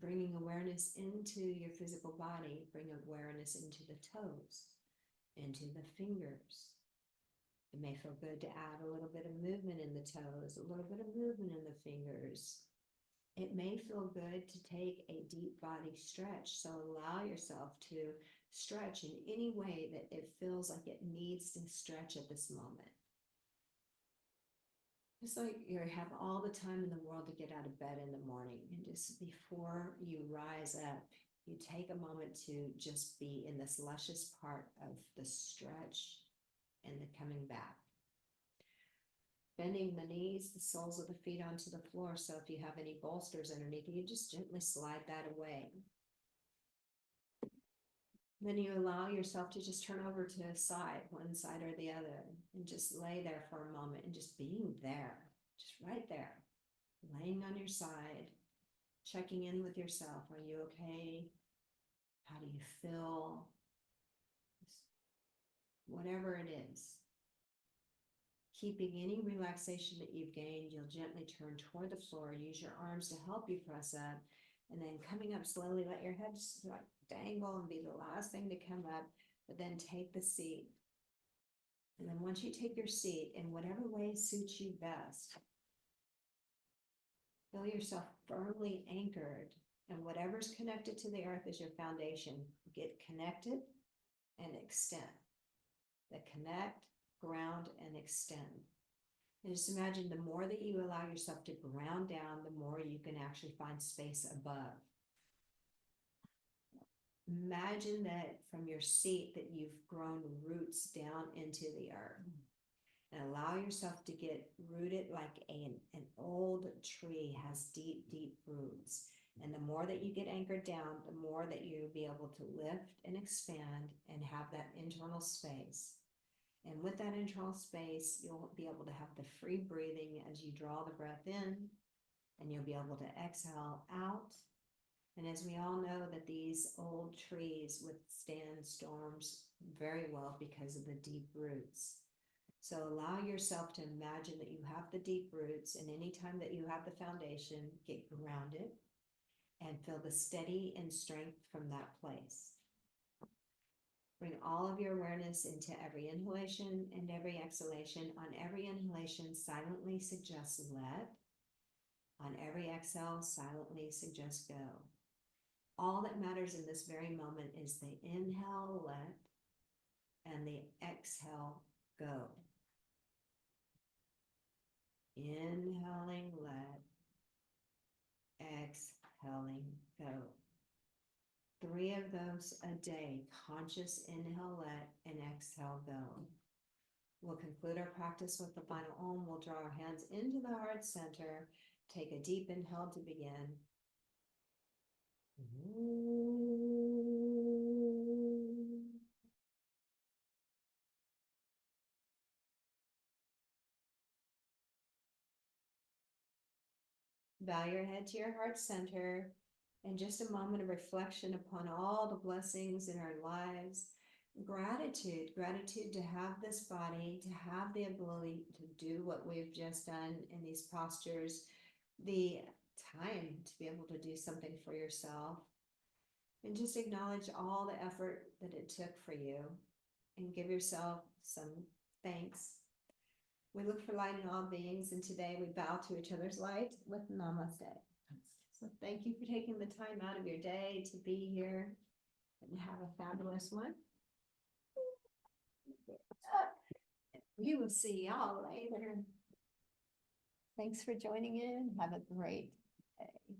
Bringing awareness into your physical body, bring awareness into the toes, into the fingers. It may feel good to add a little bit of movement in the toes, a little bit of movement in the fingers. It may feel good to take a deep body stretch, so allow yourself to stretch in any way that it feels like it needs to stretch at this moment. Just like you have all the time in the world to get out of bed in the morning, and just before you rise up, you take a moment to just be in this luscious part of the stretch and the coming back. Bending the knees, the soles of the feet onto the floor, so if you have any bolsters underneath you, just gently slide that away. Then you allow yourself to just turn over to a side, one side or the other, and just lay there for a moment and just being there, just right there, laying on your side, checking in with yourself. Are you okay? How do you feel? Just whatever it is. Keeping any relaxation that you've gained, you'll gently turn toward the floor, use your arms to help you press up, and then coming up slowly, let your head just like dangle and be the last thing to come up, but then take the seat. And then once you take your seat, in whatever way suits you best, feel yourself firmly anchored, and whatever's connected to the earth is your foundation. Get connected and extend. The connect, ground, and extend. And just imagine the more that you allow yourself to ground down, the more you can actually find space above. Imagine that from your seat that you've grown roots down into the earth. And allow yourself to get rooted like an old tree has deep, deep roots. And the more that you get anchored down, the more that you'll be able to lift and expand and have that internal space. And with that internal space, you'll be able to have the free breathing as you draw the breath in, and you'll be able to exhale out. And as we all know that these old trees withstand storms very well because of the deep roots. So allow yourself to imagine that you have the deep roots, and anytime that you have the foundation, get grounded and feel the steady and strength from that place. Bring all of your awareness into every inhalation and every exhalation. On every inhalation, silently suggest let. On every exhale, silently suggest go. All that matters in this very moment is the inhale, let, and the exhale, go. Inhaling, let, exhaling, go. 3 of those a day, conscious inhale, let, and exhale, go. We'll conclude our practice with the final Om. We'll draw our hands into the heart center. Take a deep inhale to begin. Bow your head to your heart center, and just a moment of reflection upon all the blessings in our lives. Gratitude to have this body, to have the ability to do what we've just done in these postures, the time to be able to do something for yourself, and just acknowledge all the effort that it took for you, and give yourself some thanks. We look for light in all beings, and today we bow to each other's light with namaste. So thank you for taking the time out of your day to be here, and have a fabulous one. We will see y'all later. Thanks for joining in. Have a great day.